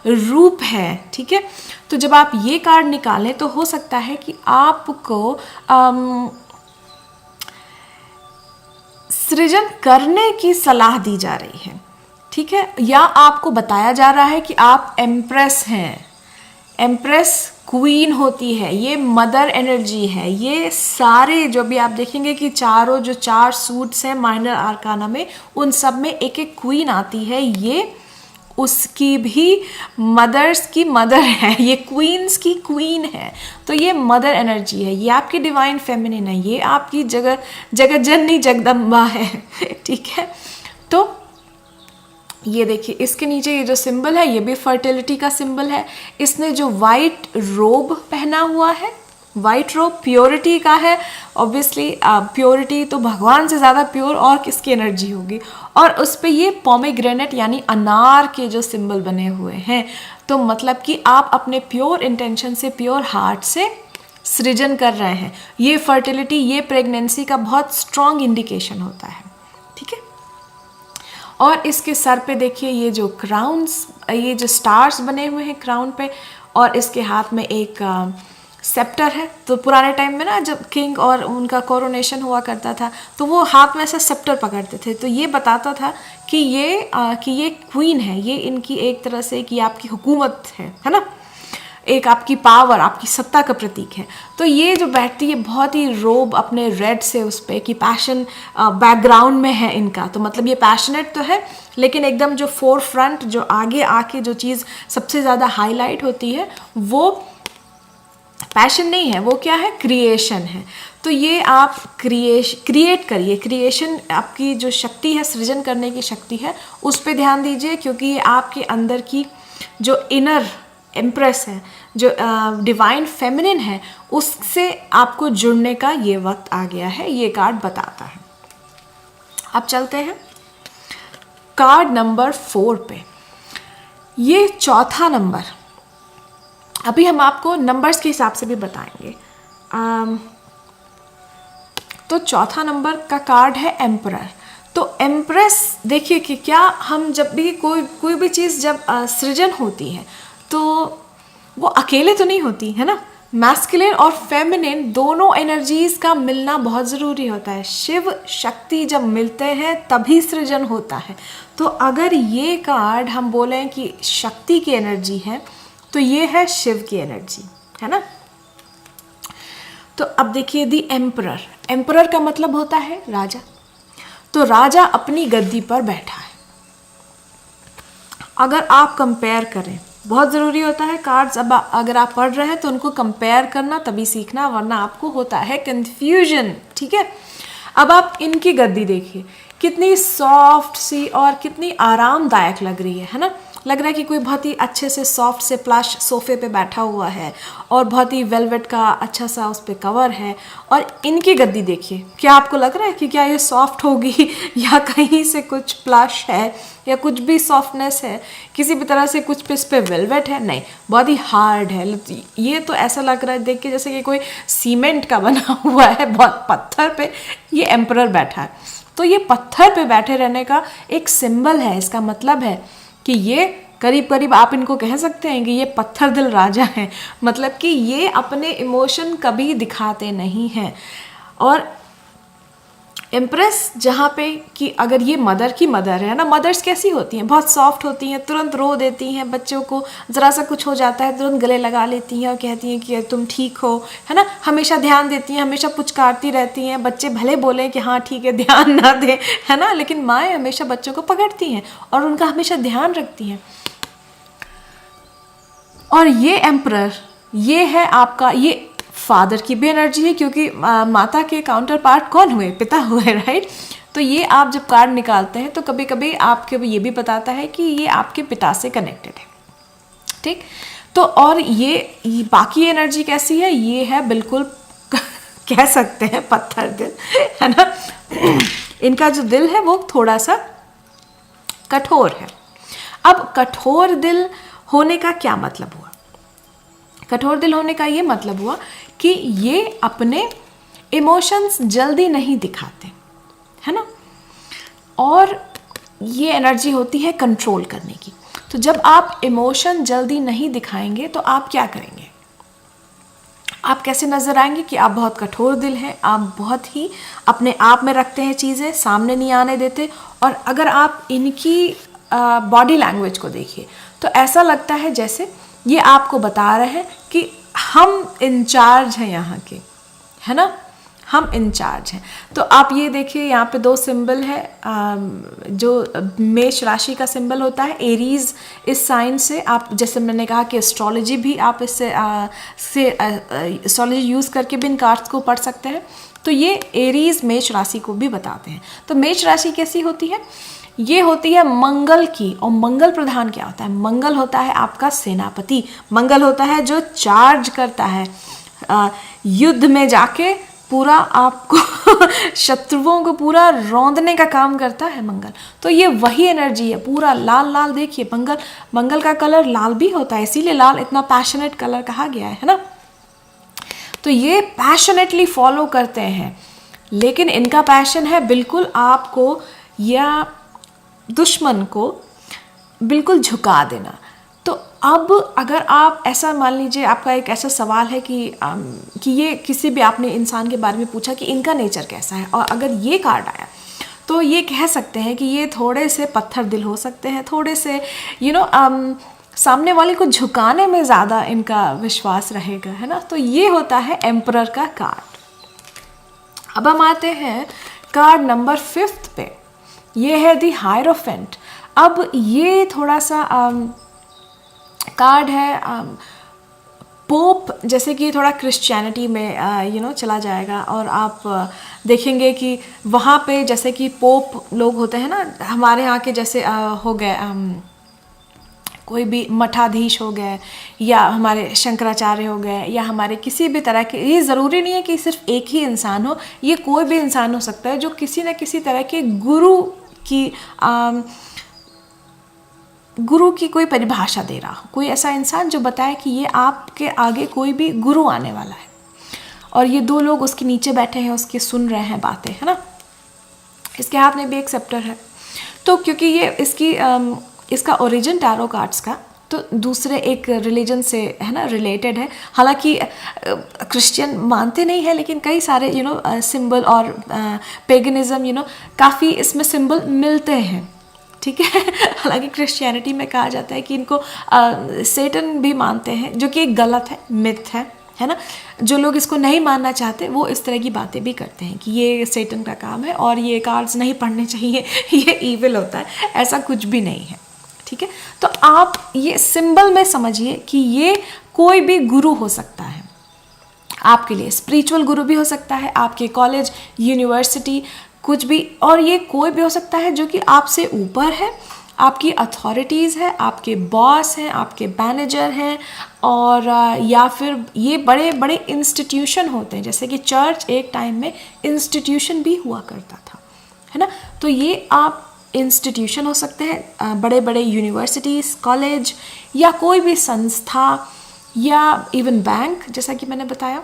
रूप है, ठीक है। तो जब आप ये कार्ड निकालें तो हो सकता है कि आपको सृजन करने की सलाह दी जा रही है, ठीक है, या आपको बताया जा रहा है कि आप एम्प्रेस हैं। एम्प्रेस क्वीन होती है, ये मदर एनर्जी है। ये सारे जो भी आप देखेंगे कि चारों जो 4 सूट्स हैं माइनर आर्काना में, उन सब में एक एक क्वीन आती है। ये उसकी भी मदर्स की मदर है, ये क्वींस की क्वीन है। तो ये मदर एनर्जी है, ये आपकी डिवाइन फेमिनिन है, ये आपकी जगत जननी जगदम्बा है, ठीक है। तो ये देखिए, इसके नीचे ये जो सिंबल है, ये भी फर्टिलिटी का सिंबल है। इसने जो वाइट रोब पहना हुआ है, वाइट रोब प्योरिटी का है। ऑब्वियसली प्योरिटी तो भगवान से ज़्यादा प्योर और किसकी एनर्जी होगी। और उस पर ये पोमेग्रेनेट यानी अनार के जो सिंबल बने हुए हैं, तो मतलब कि आप अपने प्योर इंटेंशन से, प्योर हार्ट से सृजन कर रहे हैं। ये फर्टिलिटी, ये प्रेगनेंसी का बहुत स्ट्रॉन्ग इंडिकेशन होता है, ठीक है। और इसके सर पे देखिए ये जो क्राउन्स, ये जो स्टार्स बने हुए हैं क्राउन पे, और इसके हाथ में एक सेप्टर है। तो पुराने टाइम में ना, जब किंग और उनका कोरोनेशन हुआ करता था, तो वो हाथ में ऐसा सेप्टर पकड़ते थे। तो ये बताता था कि ये क्वीन है, ये इनकी एक तरह से कि आपकी हुकूमत है ना, एक आपकी पावर, आपकी सत्ता का प्रतीक है। तो ये जो बैठती है बहुत ही रोब अपने रेड से उस पर कि पैशन बैकग्राउंड में है इनका, तो मतलब ये पैशनेट तो है, लेकिन एकदम जो फोर फ्रंट, जो आगे आके जो चीज़ सबसे ज़्यादा हाईलाइट होती है, वो पैशन नहीं है, वो क्या है? क्रिएशन है। तो ये आप क्रिएट करिए। क्रिएशन आपकी जो शक्ति है, सृजन करने की शक्ति है, उस पर ध्यान दीजिए, क्योंकि ये आपके अंदर की जो इनर एम्प्रेस है, जो डिवाइन फेमिनिन है, उससे आपको जुड़ने का ये वक्त आ गया है, ये कार्ड बताता है। अब चलते हैं कार्ड नंबर 4 पे। ये चौथा नंबर, अभी हम आपको नंबर्स के हिसाब से भी बताएंगे। तो चौथा नंबर का कार्ड है एम्परर। तो एम्प्रेस देखिए कि क्या हम जब भी कोई भी चीज़ जब सृजन होती है, तो वो अकेले तो नहीं होती है ना। मैस्कुलिन और फेमिनिन दोनों एनर्जीज का मिलना बहुत ज़रूरी होता है। शिव शक्ति जब मिलते हैं तभी सृजन होता है। तो अगर ये कार्ड हम बोलें कि शक्ति की एनर्जी है, तो ये है शिव की एनर्जी, है ना। तो अब देखिए दी एम्परर। एम्परर का मतलब होता है राजा। तो राजा अपनी गद्दी पर बैठा है। अगर आप कंपेयर करें, बहुत ज़रूरी होता है कार्ड्स, अब अगर आप पढ़ रहे हैं तो उनको कंपेयर करना तभी सीखना, वरना आपको होता है कंफ्यूजन, ठीक है। अब आप इनकी गद्दी देखिए, कितनी सॉफ्ट सी और कितनी आरामदायक लग रही है ना। लग रहा है कि कोई बहुत ही अच्छे से सॉफ्ट से प्लश सोफे पे बैठा हुआ है, और बहुत ही वेलवेट का अच्छा सा उस पर कवर है। और इनकी गद्दी देखिए, क्या आपको लग रहा है कि क्या ये सॉफ्ट होगी या कहीं से कुछ प्लश है या कुछ भी सॉफ्टनेस है, किसी भी तरह से कुछ इस पे वेलवेट है? नहीं, बहुत ही हार्ड है। ये तो ऐसा लग रहा है देख के जैसे कि कोई सीमेंट का बना हुआ है, बहुत पत्थर पे ये एम्परर बैठा है। तो ये पत्थर पे बैठे रहने का एक सिंबल है। इसका मतलब है कि ये करीब करीब आप इनको कह सकते हैं कि ये पत्थर दिल राजा हैं। मतलब कि ये अपने इमोशन कभी दिखाते नहीं हैं, और इम्प्रेस जहाँ पे कि अगर ये मदर की मदर है ना, मदर्स कैसी होती हैं, बहुत सॉफ्ट होती हैं, तुरंत रो देती हैं, बच्चों को ज़रा सा कुछ हो जाता है तुरंत गले लगा लेती हैं और कहती हैं कि तुम ठीक हो, है ना, हमेशा ध्यान देती हैं, हमेशा पुचकारती रहती हैं, बच्चे भले बोलें कि हाँ ठीक है ध्यान ना दें, है ना, लेकिन माएँ हमेशा बच्चों को पकड़ती हैं और उनका हमेशा ध्यान रखती हैं। और ये एम्परर, ये है आपका, ये फादर की भी एनर्जी है, क्योंकि माता के काउंटर पार्ट कौन हुए, पिता हुए, राइट। तो ये आप जब कार्ड निकालते हैं तो कभी कभी आपके ये भी बताता है कि ये आपके पिता से कनेक्टेड है, ठीक। तो और ये बाकी एनर्जी कैसी है, ये है बिल्कुल कह सकते हैं पत्थर दिल, है ना। इनका जो दिल है वो थोड़ा सा कठोर है। अब कठोर दिल होने का क्या मतलब हुआ? कठोर दिल होने का ये मतलब हुआ कि ये अपने इमोशंस जल्दी नहीं दिखाते, है ना, और ये एनर्जी होती है कंट्रोल करने की। तो जब आप इमोशन जल्दी नहीं दिखाएंगे तो आप क्या करेंगे? आप कैसे नज़र आएंगे कि आप बहुत कठोर दिल हैं, आप बहुत ही अपने आप में रखते हैं चीज़ें, सामने नहीं आने देते। और अगर आप इनकी बॉडी लैंग्वेज को देखिए तो ऐसा लगता है जैसे ये आपको बता रहे हैं कि हम इंचार्ज हैं यहाँ के, है ना, हम इंचार्ज हैं। तो आप ये देखिए यहाँ पे 2 सिंबल है, जो मेष राशि का सिंबल होता है एरीज। इस साइन से आप, जैसे मैंने कहा कि एस्ट्रोलॉजी भी आप इससे एस्ट्रोलॉजी यूज़ करके भी इन कार्ड्स को पढ़ सकते हैं। तो ये एरीज मेष राशि को भी बताते हैं। तो मेष राशि कैसी होती है? ये होती है मंगल की। और मंगल प्रधान क्या होता है? मंगल होता है आपका सेनापति, मंगल होता है जो चार्ज करता है, युद्ध में जाके पूरा आपको शत्रुओं को पूरा रौंदने का काम करता है मंगल। तो ये वही एनर्जी है, पूरा लाल लाल देखिए, मंगल का कलर लाल भी होता है, इसीलिए लाल इतना पैशनेट कलर कहा गया है ना। तो ये पैशनेटली फॉलो करते हैं, लेकिन इनका पैशन है बिल्कुल आपको या दुश्मन को बिल्कुल झुका देना। तो अब अगर आप ऐसा मान लीजिए, आपका एक ऐसा सवाल है कि ये किसी भी आपने इंसान के बारे में पूछा कि इनका नेचर कैसा है, और अगर ये कार्ड आया तो ये कह सकते हैं कि ये थोड़े से पत्थर दिल हो सकते हैं, थोड़े से सामने वाले को झुकाने में ज़्यादा इनका विश्वास रहेगा, है ना। तो ये होता है एम्परर का कार्ड। अब हम आते हैं कार्ड नंबर 5 पे, ये है दी हायरोफेंट। अब ये थोड़ा सा कार्ड है पोप, जैसे कि थोड़ा क्रिश्चियनिटी में चला जाएगा, और आप देखेंगे कि वहाँ पे जैसे कि पोप लोग होते हैं ना, हमारे यहाँ के जैसे हो गए कोई भी मठाधीश हो गए, या हमारे शंकराचार्य हो गए, या हमारे किसी भी तरह के, ये ज़रूरी नहीं है कि सिर्फ एक ही इंसान हो, ये कोई भी इंसान हो सकता है जो किसी न किसी तरह के गुरु की कोई परिभाषा दे रहा हो, कोई ऐसा इंसान जो बताए कि ये आपके आगे कोई भी गुरु आने वाला है, और ये 2 लोग उसके नीचे बैठे हैं, उसके सुन रहे हैं बातें, है ना। इसके हाथ में भी एक सेप्टर है। तो क्योंकि ये इसका ओरिजिन टैरो कार्ड्स का तो दूसरे एक रिलीजन से, है ना, रिलेटेड है। हालांकि क्रिश्चियन मानते नहीं है, लेकिन कई सारे सिंबल और पेगनिज्म काफ़ी इसमें सिंबल मिलते हैं, ठीक है। हालांकि क्रिश्चियनिटी में कहा जाता है कि इनको सेटन भी मानते हैं, जो कि एक गलत है, मिथ है ना। जो लोग इसको नहीं मानना चाहते वो इस तरह की बातें भी करते हैं कि ये सेटन का काम है और ये कार्ड्स नहीं पढ़ने चाहिए, ये ईविल होता है, ऐसा कुछ भी नहीं है, ठीक है। तो आप ये सिंबल में समझिए कि ये कोई भी गुरु हो सकता है आपके लिए, स्पिरिचुअल गुरु भी हो सकता है, आपके कॉलेज, यूनिवर्सिटी, कुछ भी, और ये कोई भी हो सकता है जो कि आपसे ऊपर है, आपकी अथॉरिटीज़ है, आपके बॉस हैं, आपके मैनेजर हैं, और या फिर ये बड़े बड़े इंस्टीट्यूशन होते हैं, जैसे कि चर्च एक टाइम में इंस्टीट्यूशन भी हुआ करता था, है ना। तो ये आप इंस्टीट्यूशन हो सकते हैं, बड़े बड़े यूनिवर्सिटीज़, कॉलेज, या कोई भी संस्था, या इवन बैंक, जैसा कि मैंने बताया,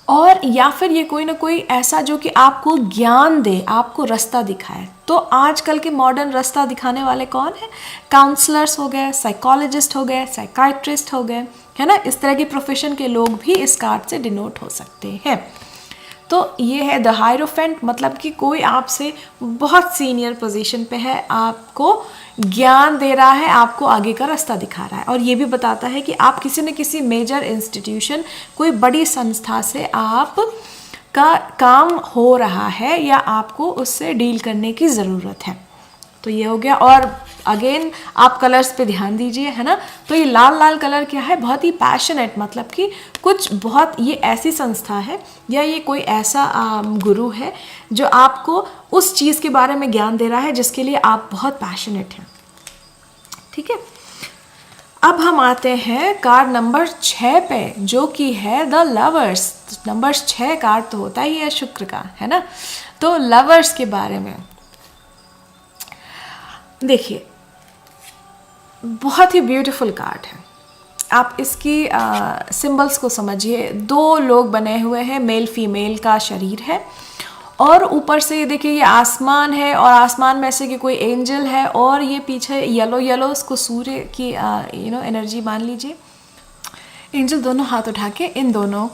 और या फिर ये कोई ना कोई ऐसा जो कि आपको ज्ञान दे, आपको रास्ता दिखाए। तो आजकल के मॉडर्न रास्ता दिखाने वाले कौन है? काउंसलर्स हो गए, साइकोलॉजिस्ट हो गए, साइकाइट्रिस्ट हो गए, है ना। इस तरह के प्रोफेशन के लोग भी इस कार्ड से डिनोट हो सकते हैं। तो ये है द हायरोफेंट, मतलब कि कोई आपसे बहुत सीनियर पोजीशन पे है, आपको ज्ञान दे रहा है, आपको आगे का रास्ता दिखा रहा है, और ये भी बताता है कि आप किसी न किसी मेजर इंस्टीट्यूशन, कोई बड़ी संस्था से आप का काम हो रहा है या आपको उससे डील करने की ज़रूरत है। तो ये हो गया। और अगेन आप कलर्स पे ध्यान दीजिए, है ना। तो ये लाल लाल कलर क्या है, बहुत ही पैशनेट, मतलब कि कुछ बहुत, ये ऐसी संस्था है या ये कोई ऐसा गुरु है जो आपको उस चीज़ के बारे में ज्ञान दे रहा है जिसके लिए आप बहुत पैशनेट हैं। ठीक है, अब हम आते हैं कार्ड नंबर 6 पे, जो कि है द लवर्स। नंबर 6 कार्ड तो होता ही है शुक्र का, है ना। तो लवर्स के बारे में देखिए, बहुत ही ब्यूटीफुल कार्ड है। आप इसकी सिंबल्स को समझिए। 2 लोग बने हुए हैं, मेल फीमेल का शरीर है, और ऊपर से देखिए ये आसमान है, और आसमान में से कि कोई एंजल है, और ये पीछे येलो येलो, उसको सूर्य की एनर्जी मान लीजिए। एंजल दोनों हाथ उठा के इन दोनों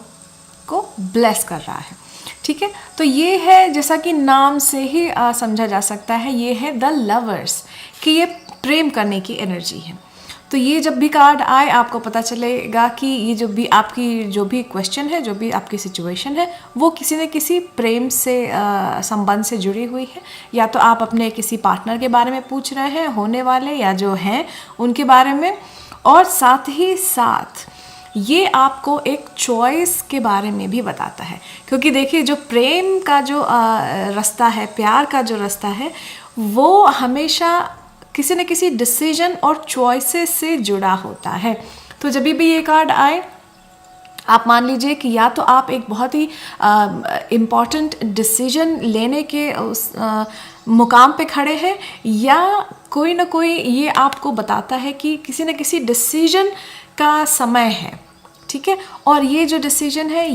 को ब्लेस कर रहा है। ठीक है, तो ये है, जैसा कि नाम से ही समझा जा सकता है, ये है द लवर्स, कि ये प्रेम करने की एनर्जी है। तो ये जब भी कार्ड आए आपको पता चलेगा कि ये जो भी आपकी जो भी क्वेश्चन है, जो भी आपकी सिचुएशन है, वो किसी न किसी प्रेम से संबंध से जुड़ी हुई है। या तो आप अपने किसी पार्टनर के बारे में पूछ रहे हैं, होने वाले या जो हैं उनके बारे में, और साथ ही साथ ये आपको एक चॉइस के बारे में भी बताता है। क्योंकि देखिए, जो प्रेम का जो रास्ता है, प्यार का जो रास्ता है, वो हमेशा किसी न किसी डिसीजन और चॉइसेस से जुड़ा होता है। तो जब भी ये कार्ड आए, आप मान लीजिए कि या तो आप एक बहुत ही इम्पॉर्टेंट डिसीजन लेने के उस मुकाम पे खड़े हैं, या कोई ना कोई ये आपको बताता है कि किसी न किसी डिसीजन का समय है। ठीक है, और ये जो डिसीजन है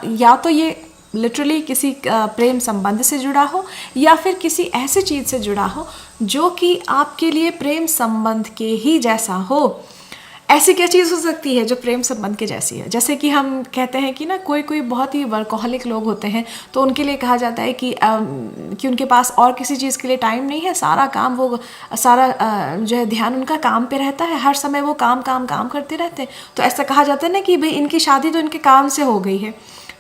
या तो ये लिटरली किसी प्रेम संबंध से जुड़ा हो, या फिर किसी ऐसी चीज़ से जुड़ा हो जो कि आपके लिए प्रेम संबंध के ही जैसा हो। ऐसी क्या चीज़ हो सकती है जो प्रेम संबंध के जैसी है? जैसे कि हम कहते हैं कि ना, कोई बहुत ही वर्कहॉलिक लोग होते हैं, तो उनके लिए कहा जाता है कि उनके पास और किसी चीज़ के लिए टाइम नहीं है, सारा काम वो सारा जो है ध्यान उनका काम पे रहता है, हर समय वो काम काम काम करते रहते हैं। तो ऐसा कहा जाता है ना कि भाई इनकी शादी तो इनके काम से हो गई है।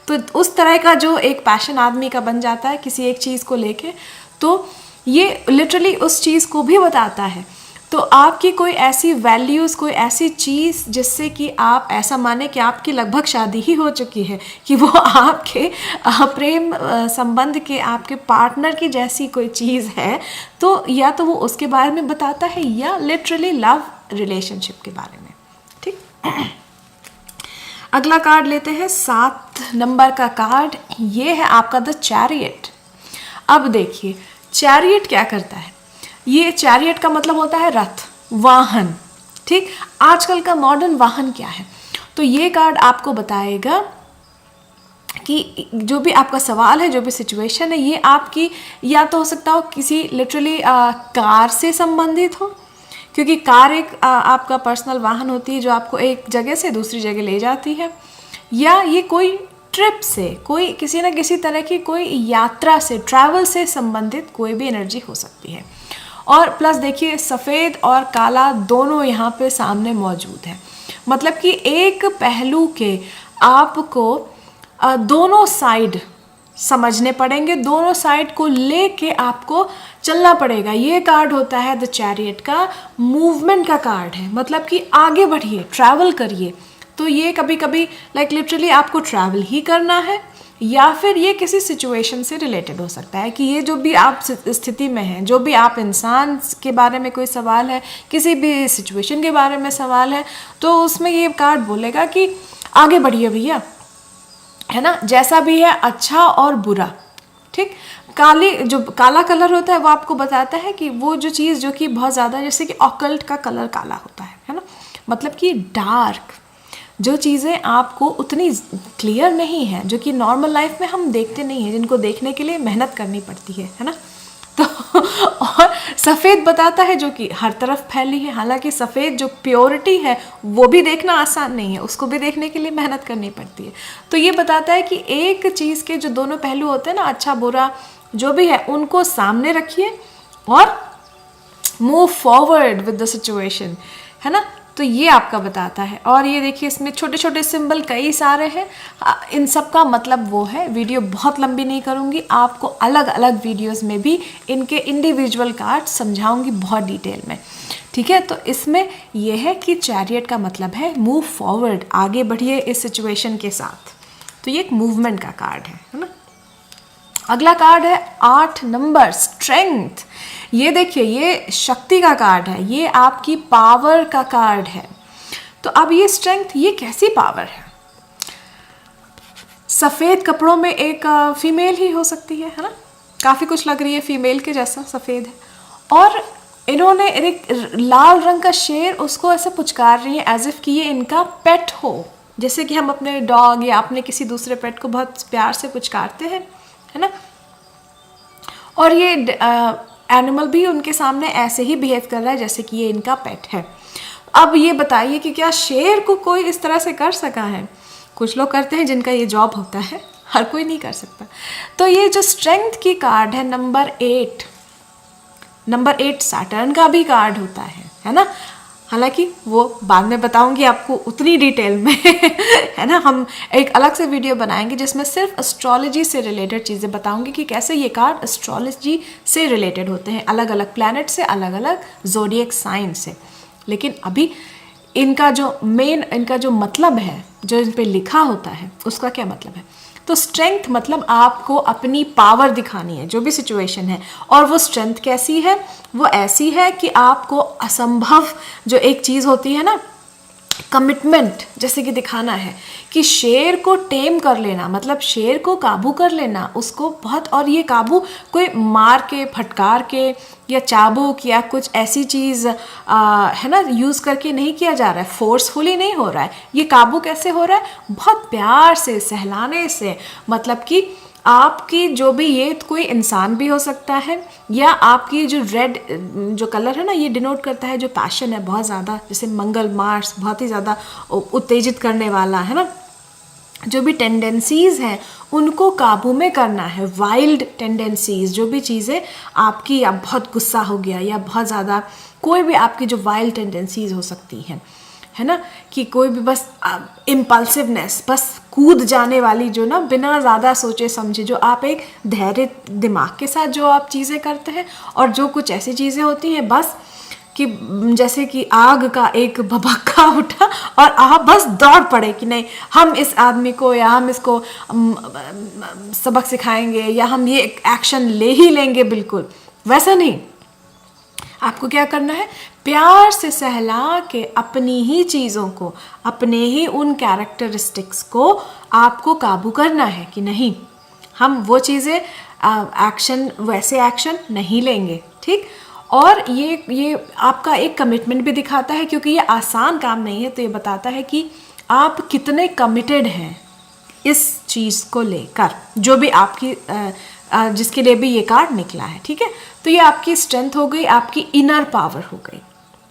तो उस तरह का जो एक पैशन आदमी का बन जाता है किसी एक चीज़ को लेके, तो ये लिटरली उस चीज़ को भी बताता है। तो आपकी कोई ऐसी वैल्यूज़, कोई ऐसी चीज़ जिससे कि आप ऐसा माने कि आपकी लगभग शादी ही हो चुकी है, कि वो आपके प्रेम संबंध के, आपके पार्टनर की जैसी कोई चीज़ है, तो या तो वो उसके बारे में बताता है, या लिटरली लव रिलेशनशिप के बारे में। ठीक, अगला कार्ड लेते हैं, 7 नंबर का कार्ड। ये है आपका द चैरियट। अब देखिए, चैरियट क्या करता है? ये चैरियट का मतलब होता है रथ, वाहन। ठीक, आजकल का मॉडर्न वाहन क्या है? तो ये कार्ड आपको बताएगा कि जो भी आपका सवाल है, जो भी सिचुएशन है, ये आपकी या तो हो सकता हो किसी लिटरली कार से संबंधित हो, क्योंकि कार एक आपका पर्सनल वाहन होती है जो आपको एक जगह से दूसरी जगह ले जाती है, या ये कोई ट्रिप से, कोई किसी न किसी तरह की कोई यात्रा से, ट्रैवल से संबंधित कोई भी एनर्जी हो सकती है। और प्लस देखिए, सफ़ेद और काला दोनों यहाँ पे सामने मौजूद है, मतलब कि एक पहलू के आपको दोनों साइड समझने पड़ेंगे, दोनों साइड को लेके आपको चलना पड़ेगा। ये कार्ड होता है द चैरियट का, मूवमेंट का कार्ड है, मतलब कि आगे बढ़िए, ट्रैवल करिए। तो ये कभी कभी लाइक लिटरली आपको ट्रैवल ही करना है, या फिर ये किसी सिचुएशन से रिलेटेड हो सकता है कि ये जो भी आप स्थिति में हैं, जो भी आप इंसान के बारे में कोई सवाल है, किसी भी सिचुएशन के बारे में सवाल है, तो उसमें ये कार्ड बोलेगा कि आगे बढ़िए भैया, है ना, जैसा भी है, अच्छा और बुरा। ठीक, जो काला कलर होता है वो आपको बताता है कि वो जो चीज़ जो कि बहुत ज़्यादा, जैसे कि ऑकल्ट का कलर काला होता है ना, मतलब कि डार्क, जो चीज़ें आपको उतनी क्लियर नहीं है, जो कि नॉर्मल लाइफ में हम देखते नहीं हैं, जिनको देखने के लिए मेहनत करनी पड़ती है ना। तो और सफ़ेद बताता है जो कि हर तरफ फैली है। हालांकि सफ़ेद जो प्योरिटी है वो भी देखना आसान नहीं है, उसको भी देखने के लिए मेहनत करनी पड़ती है। तो ये बताता है कि एक चीज़ के जो दोनों पहलू होते हैं ना, अच्छा बुरा जो भी है, उनको सामने रखिए और move forward with the situation, है ना। तो ये आपका बताता है। और ये देखिए इसमें छोटे छोटे सिंबल कई सारे हैं, इन सब का मतलब वो है। वीडियो बहुत लंबी नहीं करूँगी, आपको अलग अलग वीडियोस में भी इनके इंडिविजुअल कार्ड समझाऊंगी बहुत डिटेल में, ठीक है। तो इसमें यह है कि चैरियट का मतलब है मूव फॉरवर्ड, आगे बढ़िए इस सिचुएशन के साथ। तो ये एक मूवमेंट का कार्ड है ना। अगला कार्ड है 8 नंबर, स्ट्रेंथ। ये देखिए ये शक्ति का कार्ड है, ये आपकी पावर का कार्ड है। तो अब ये स्ट्रेंथ, ये कैसी पावर है? सफ़ेद कपड़ों में एक फीमेल ही हो सकती है ना, काफ़ी कुछ लग रही है फीमेल के जैसा, सफ़ेद है। और इन्होंने एक लाल रंग का शेर उसको ऐसे पुचकार रही है एज इफ कि ये इनका पेट हो, जैसे कि हम अपने डॉग या अपने किसी दूसरे पेट को बहुत प्यार से पुचकारते हैं, है ना। और ये एनिमल भी उनके सामने ऐसे ही बिहेव कर रहा है जैसे कि ये इनका पेट है। अब ये बताइए कि क्या शेर को कोई इस तरह से कर सका है? कुछ लोग करते हैं जिनका ये जॉब होता है, हर कोई नहीं कर सकता। तो ये जो स्ट्रेंथ की कार्ड है नंबर 8, नंबर 8 सैटर्न का भी कार्ड होता है ना। हालांकि वो बाद में बताऊंगी आपको उतनी डिटेल में है ना। हम एक अलग से वीडियो बनाएंगे जिसमें सिर्फ एस्ट्रोलॉजी से रिलेटेड चीज़ें बताऊंगी कि कैसे ये कार्ड एस्ट्रोलॉजी से रिलेटेड होते हैं, अलग अलग प्लैनेट से, अलग अलग ज़ोडिएक साइन से। लेकिन अभी इनका जो मेन, इनका जो मतलब है, जो इन पर लिखा होता है, उसका क्या मतलब है? तो स्ट्रेंथ मतलब आपको अपनी पावर दिखानी है जो भी सिचुएशन है। और वो स्ट्रेंथ कैसी है? वो ऐसी है कि आपको असंभव जो एक चीज़ होती है ना, कमिटमेंट जैसे कि दिखाना है कि शेर को टेम कर लेना, मतलब शेर को काबू कर लेना उसको बहुत। और ये काबू कोई मार के, फटकार के या चाबुक या कुछ ऐसी चीज़ है ना यूज़ करके नहीं किया जा रहा है, फोर्सफुली नहीं हो रहा है। ये काबू कैसे हो रहा है? बहुत प्यार से, सहलाने से। मतलब कि आपकी जो भी, ये कोई इंसान भी हो सकता है, या आपकी जो रेड जो कलर है ना, ये डिनोट करता है जो पैशन है बहुत ज़्यादा, जैसे मंगल, मार्स बहुत ही ज़्यादा उत्तेजित करने वाला है ना। जो भी टेंडेंसीज़ हैं उनको काबू में करना है, वाइल्ड टेंडेंसीज़, जो भी चीज़ें आपकी, या बहुत गुस्सा हो गया या बहुत ज़्यादा कोई भी आपकी जो वाइल्ड टेंडेंसीज़ हो सकती हैं, है ना, कि कोई भी बस इम्पल्सिवनेस, बस कूद जाने वाली, जो ना बिना ज़्यादा सोचे समझे, जो आप एक धैर्य दिमाग के साथ जो आप चीज़ें करते हैं। और जो कुछ ऐसी चीज़ें होती हैं बस कि जैसे कि आग का एक भभक्का उठा और आप बस दौड़ पड़े कि नहीं, हम इस आदमी को, या हम इसको सबक सिखाएंगे, या हम ये एक्शन ले ही लेंगे। बिल्कुल वैसा नहीं, आपको क्या करना है? प्यार से सहला के अपनी ही चीज़ों को, अपने ही उन कैरेक्टरिस्टिक्स को आपको काबू करना है कि नहीं, हम वो चीज़ें एक्शन, वैसे एक्शन नहीं लेंगे, ठीक। और ये आपका एक कमिटमेंट भी दिखाता है, क्योंकि ये आसान काम नहीं है। तो ये बताता है कि आप कितने कमिटेड हैं इस चीज़ को लेकर, जो भी आपकी जिसके लिए भी ये कार्ड निकला है, ठीक है। तो ये आपकी स्ट्रेंथ हो गई, आपकी इनर पावर हो गई,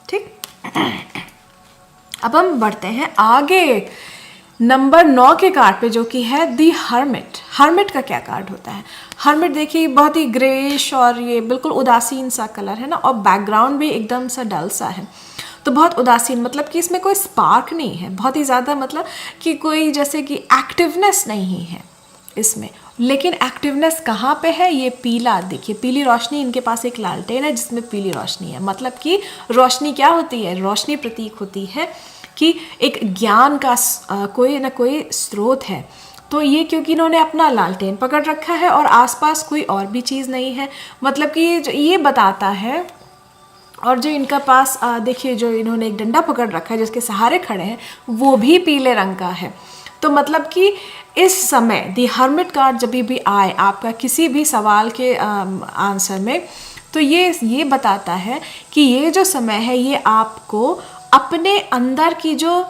ठीक। अब हम बढ़ते हैं आगे नंबर 9 के कार्ड पे, जो कि है दी हर्मिट। हर्मिट का क्या कार्ड होता है? हर्मिट देखिए बहुत ही ग्रेश और ये बिल्कुल उदासीन सा कलर है ना, और बैकग्राउंड भी एकदम सा डल सा है। तो बहुत उदासीन, मतलब कि इसमें कोई स्पार्क नहीं है, बहुत ही ज़्यादा, मतलब कि कोई जैसे कि एक्टिवनेस नहीं है इसमें। लेकिन एक्टिवनेस कहाँ पे है? ये पीला, देखिए पीली रोशनी, इनके पास एक लालटेन है जिसमें पीली रोशनी है। मतलब कि रोशनी क्या होती है? रोशनी प्रतीक होती है कि एक ज्ञान का कोई ना कोई स्रोत है। तो ये क्योंकि इन्होंने अपना लालटेन पकड़ रखा है और आसपास कोई और भी चीज़ नहीं है, मतलब कि ये बताता है। और जो इनका पास देखिए, जो इन्होंने एक डंडा पकड़ रखा है जिसके सहारे खड़े हैं, वो भी पीले रंग का है। तो मतलब कि इस समय दी हर्मिट कार्ड जब भी आए आपका किसी भी सवाल के आंसर में, तो ये बताता है कि ये जो समय है ये आपको अपने अंदर की जो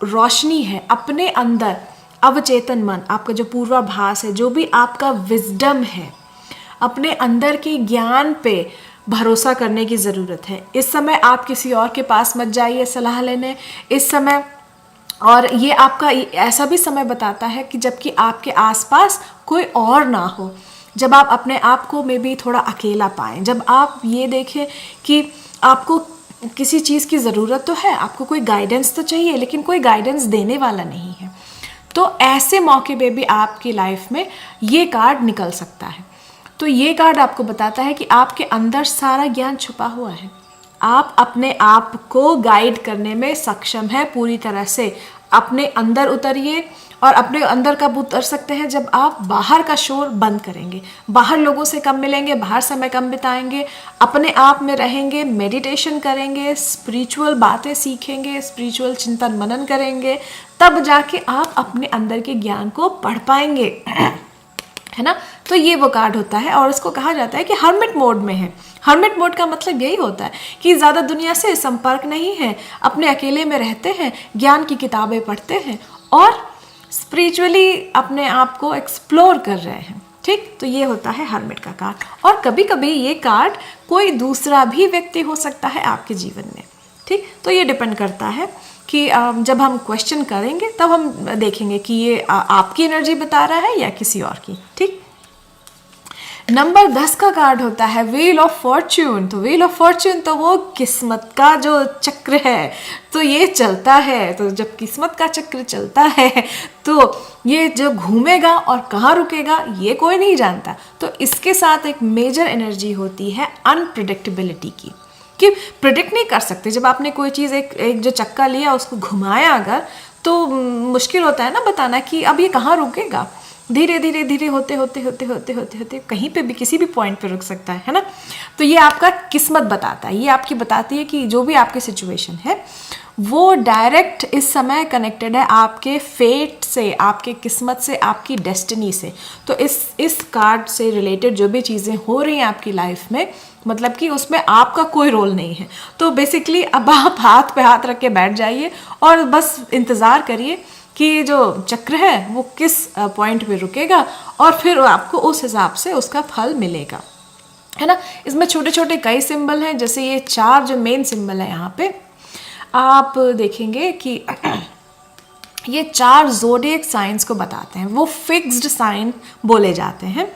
रोशनी है, अपने अंदर अवचेतन मन, आपका जो पूर्वाभास है, जो भी आपका विजडम है, अपने अंदर के ज्ञान पे भरोसा करने की ज़रूरत है। इस समय आप किसी और के पास मत जाइए सलाह लेने इस समय। और ये आपका ऐसा भी समय बताता है कि जबकि आपके आसपास कोई और ना हो, जब आप अपने आप को में भी थोड़ा अकेला पाएं, जब आप ये देखें कि आपको किसी चीज़ की ज़रूरत तो है, आपको कोई गाइडेंस तो चाहिए, लेकिन कोई गाइडेंस देने वाला नहीं है, तो ऐसे मौके पे भी आपकी लाइफ में ये कार्ड निकल सकता है। तो ये कार्ड आपको बताता है कि आपके अंदर सारा ज्ञान छुपा हुआ है, आप अपने आप को गाइड करने में सक्षम है पूरी तरह से। अपने अंदर उतरिए, और अपने अंदर कब उतर सकते हैं, जब आप बाहर का शोर बंद करेंगे, बाहर लोगों से कम मिलेंगे, बाहर समय कम बिताएंगे, अपने आप में रहेंगे, मेडिटेशन करेंगे, स्पिरिचुअल बातें सीखेंगे, स्पिरिचुअल चिंतन मनन करेंगे, तब जाके आप अपने अंदर के ज्ञान को पढ़ पाएंगे, है ना। तो ये वो कार्ड होता है, और इसको कहा जाता है कि हर्मिट मोड में है। हर्मिट मोड का मतलब यही होता है कि ज़्यादा दुनिया से संपर्क नहीं है, अपने अकेले में रहते हैं, ज्ञान की किताबें पढ़ते हैं और स्पिरिचुअली अपने आप को एक्सप्लोर कर रहे हैं। ठीक, तो ये होता है हर्मिट का कार्ड। और कभी कभी ये कार्ड कोई दूसरा भी व्यक्ति हो सकता है आपके जीवन में। ठीक, तो ये डिपेंड करता है कि जब हम क्वेश्चन करेंगे तब हम देखेंगे कि ये आपकी एनर्जी बता रहा है या किसी और की। ठीक, नंबर 10 का कार्ड होता है व्हील ऑफ फॉर्च्यून। तो व्हील ऑफ फॉर्च्यून तो वो किस्मत का जो चक्र है, तो ये चलता है। तो जब किस्मत का चक्र चलता है तो ये जो घूमेगा और कहाँ रुकेगा ये कोई नहीं जानता। तो इसके साथ एक मेजर एनर्जी होती है अनप्रिडिक्टेबिलिटी की, कि प्रिडिक्ट नहीं कर सकते। जब आपने कोई चीज़ एक जो चक्का लिया उसको घुमाया अगर, तो मुश्किल होता है ना बताना कि अब ये कहाँ रुकेगा। धीरे धीरे धीरे होते होते होते होते होते होते कहीं पे भी किसी भी पॉइंट पे रुक सकता है ना। तो ये आपका किस्मत बताता है, ये आपकी बताती है कि जो भी आपकी सिचुएशन है वो डायरेक्ट इस समय कनेक्टेड है आपके फेट से, आपके किस्मत से, आपकी डेस्टिनी से। तो इस कार्ड से रिलेटेड जो भी चीज़ें हो रही हैं आपकी लाइफ में, मतलब कि उसमें आपका कोई रोल नहीं है। तो बेसिकली अब आप हाथ पे हाथ रख के बैठ जाइए और बस इंतज़ार करिए कि जो चक्र है वो किस पॉइंट पे रुकेगा, और फिर आपको उस हिसाब से उसका फल मिलेगा, है ना। इसमें छोटे छोटे कई सिंबल हैं, जैसे ये 4 जो मेन सिंबल है यहाँ पे आप देखेंगे कि ये 4 ज़ोडिएक साइंस को बताते हैं, वो फिक्स्ड साइन बोले जाते हैं।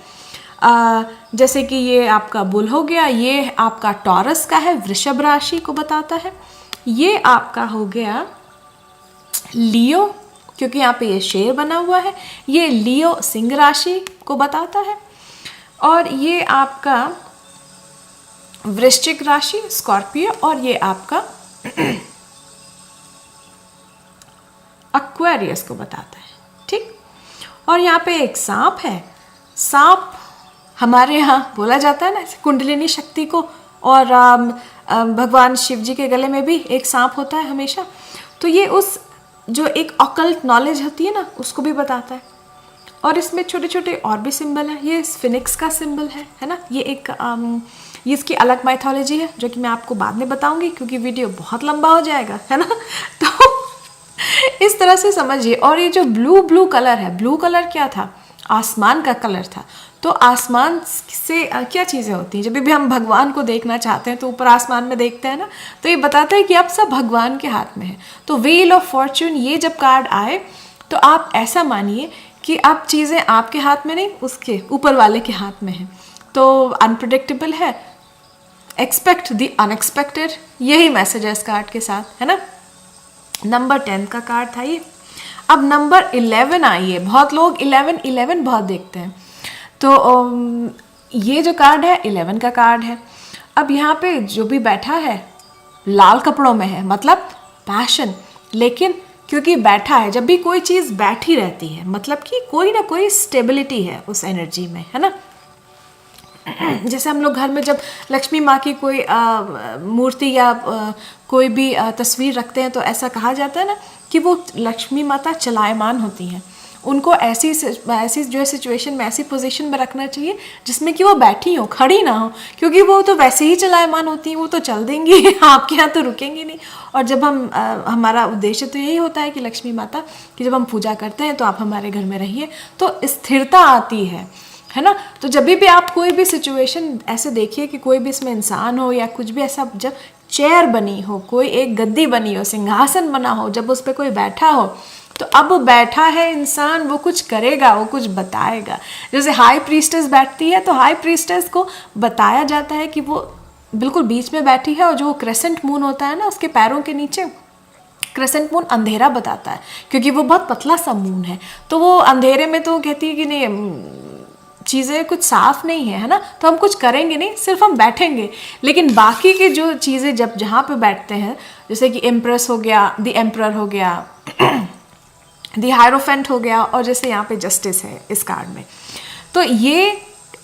जैसे कि ये आपका बुल हो गया, ये आपका टॉरस का है, वृषभ राशि को बताता है। ये आपका हो गया लियो, क्योंकि यहाँ पे ये शेर बना हुआ है, ये लियो सिंह राशि को बताता है। और ये आपका वृश्चिक राशि स्कॉर्पियो, और ये आपका एक्वेरियस को बताता है। ठीक, और यहाँ पे एक सांप है। सांप हमारे यहाँ बोला जाता है ना कुंडलिनी शक्ति को, और भगवान शिव जी के गले में भी एक सांप होता है हमेशा। तो ये उस जो एक ऑकल्ट नॉलेज होती है ना उसको भी बताता है। और इसमें छोटे छोटे और भी सिंबल हैं। ये फिनिक्स का सिंबल है ना। ये एक ये इसकी अलग माइथोलॉजी है जो कि मैं आपको बाद में बताऊंगी, क्योंकि वीडियो बहुत लंबा हो जाएगा, है ना। तो इस तरह से समझिए। और ये जो ब्लू कलर है, ब्लू कलर क्या था? आसमान का कलर था। तो आसमान से क्या चीज़ें होती हैं? जब भी हम भगवान को देखना चाहते हैं तो ऊपर आसमान में देखते हैं ना, तो ये बताता है कि अब सब भगवान के हाथ में है। तो व्हील ऑफ फॉर्च्यून ये जब कार्ड आए तो आप ऐसा मानिए कि अब चीज़ें आपके हाथ में नहीं, उसके ऊपर वाले के हाथ में है। तो अनप्रिडिक्टेबल है, एक्सपेक्ट द अनएक्सपेक्टेड, यही मैसेज है इस कार्ड के साथ, है ना। नंबर 10 का कार्ड था ये। अब नंबर 11 आइए। बहुत लोग 11 बहुत देखते हैं। तो ये जो कार्ड है 11 का कार्ड है। अब यहाँ पे जो भी बैठा है लाल कपड़ों में है, मतलब पैशन। लेकिन क्योंकि बैठा है, जब भी कोई चीज़ बैठी रहती है मतलब कि कोई ना कोई स्टेबिलिटी है उस एनर्जी में, है ना। जैसे हम लोग घर में जब लक्ष्मी माँ की कोई मूर्ति या कोई भी तस्वीर रखते हैं तो ऐसा कहा जाता है ना कि वो लक्ष्मी माता चलायमान होती हैं। उनको ऐसी जो सिचुएशन में, ऐसी पोजीशन में रखना चाहिए जिसमें कि वो बैठी हो, खड़ी ना हो, क्योंकि वो तो वैसे ही चलायमान होती हैं, वो तो चल देंगी, आपके यहाँ तो रुकेंगी नहीं। और जब हम हमारा उद्देश्य तो यही होता है कि लक्ष्मी माता की जब हम पूजा करते हैं तो आप हमारे घर में रहिए, तो स्थिरता आती है। है ना। तो जब भी आप कोई भी सिचुएशन ऐसे देखिए कि कोई भी इसमें इंसान हो या कुछ भी ऐसा, जब चेयर बनी हो, कोई एक गद्दी बनी हो, सिंहासन बना हो, जब उस पर कोई बैठा हो, तो अब बैठा है इंसान, वो कुछ करेगा, वो कुछ बताएगा। जैसे हाई प्रीस्टेस बैठती है तो हाई प्रीस्टेस को बताया जाता है कि वो बिल्कुल बीच में बैठी है, और जो क्रेसेंट मून होता है ना उसके पैरों के नीचे, क्रेसेंट मून अंधेरा बताता है क्योंकि वो बहुत पतला सा मून है। तो वो अंधेरे में तो कहती है कि नहीं चीज़ें कुछ साफ नहीं है, है ना, तो हम कुछ करेंगे नहीं, सिर्फ हम बैठेंगे। लेकिन बाकी की जो चीज़ें जब जहाँ पे बैठते हैं, जैसे कि एम्प्रेस हो गया, द एम्परर हो गया, द हायरोफेंट हो गया, और जैसे यहाँ पे जस्टिस है इस कार्ड में, तो ये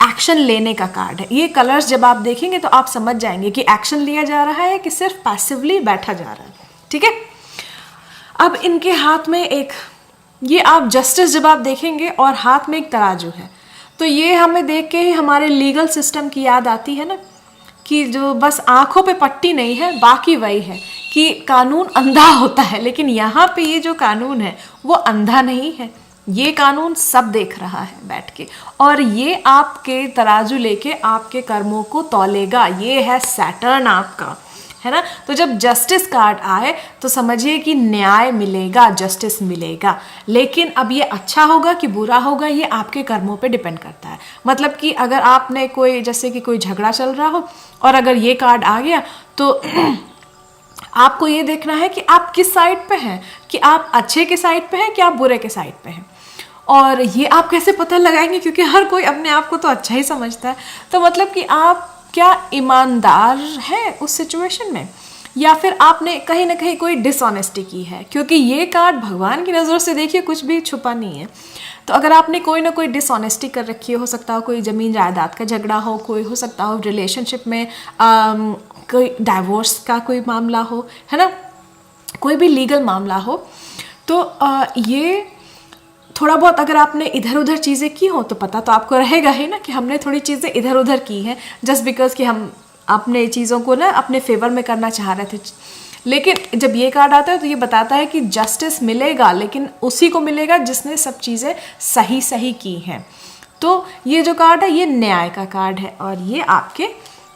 एक्शन लेने का कार्ड है। ये कलर्स जब आप देखेंगे तो आप समझ जाएंगे कि एक्शन लिया जा रहा है कि सिर्फ पैसिवली बैठा जा रहा है। ठीक है, अब इनके हाथ में एक, ये आप जस्टिस जब आप देखेंगे और हाथ में एक तराजू है, तो ये हमें देख के ही हमारे लीगल सिस्टम की याद आती है ना, कि जो बस आंखों पे पट्टी नहीं है, बाकी वही है कि कानून अंधा होता है, लेकिन यहाँ पे ये जो कानून है वो अंधा नहीं है, ये कानून सब देख रहा है बैठ के, और ये आपके तराजू लेके आपके कर्मों को तौलेगा। ये है सैटर्न आपका, है ना। तो जब जस्टिस कार्ड आए तो समझिए कि न्याय मिलेगा, जस्टिस मिलेगा। लेकिन अब ये अच्छा होगा कि बुरा होगा, ये आपके कर्मों पे डिपेंड करता है। मतलब कि अगर आपने कोई, जैसे कि कोई झगड़ा चल रहा हो और अगर ये कार्ड आ गया तो आपको ये देखना है कि आप किस साइड पे हैं, कि आप अच्छे के साइड पे हैं कि आप बुरे के साइड पे हैं। और ये आप कैसे पता लगाएंगे, क्योंकि हर कोई अपने आप को तो अच्छा ही समझता है। तो मतलब कि आप क्या ईमानदार हैं उस सिचुएशन में, या फिर आपने कहीं ना कहीं कोई डिसऑनेस्टी की है, क्योंकि ये कार्ड भगवान की नज़रों से देखिए कुछ भी छुपा नहीं है। तो अगर आपने कोई ना कोई डिसऑनेस्टी कर रखी हो सकता हो कोई ज़मीन जायदाद का झगड़ा हो, कोई हो सकता हो रिलेशनशिप में कोई डाइवोर्स का कोई मामला हो, है ना, कोई भी लीगल मामला हो, तो ये थोड़ा बहुत अगर आपने इधर उधर चीज़ें की हो तो पता तो आपको रहेगा ही ना कि हमने थोड़ी चीज़ें इधर उधर की हैं, जस्ट बिकॉज कि हम अपने चीज़ों को ना अपने फेवर में करना चाह रहे थे। लेकिन जब ये कार्ड आता है तो ये बताता है कि जस्टिस मिलेगा, लेकिन उसी को मिलेगा जिसने सब चीज़ें सही सही की हैं। तो ये जो कार्ड है ये न्याय का कार्ड है, और ये आपके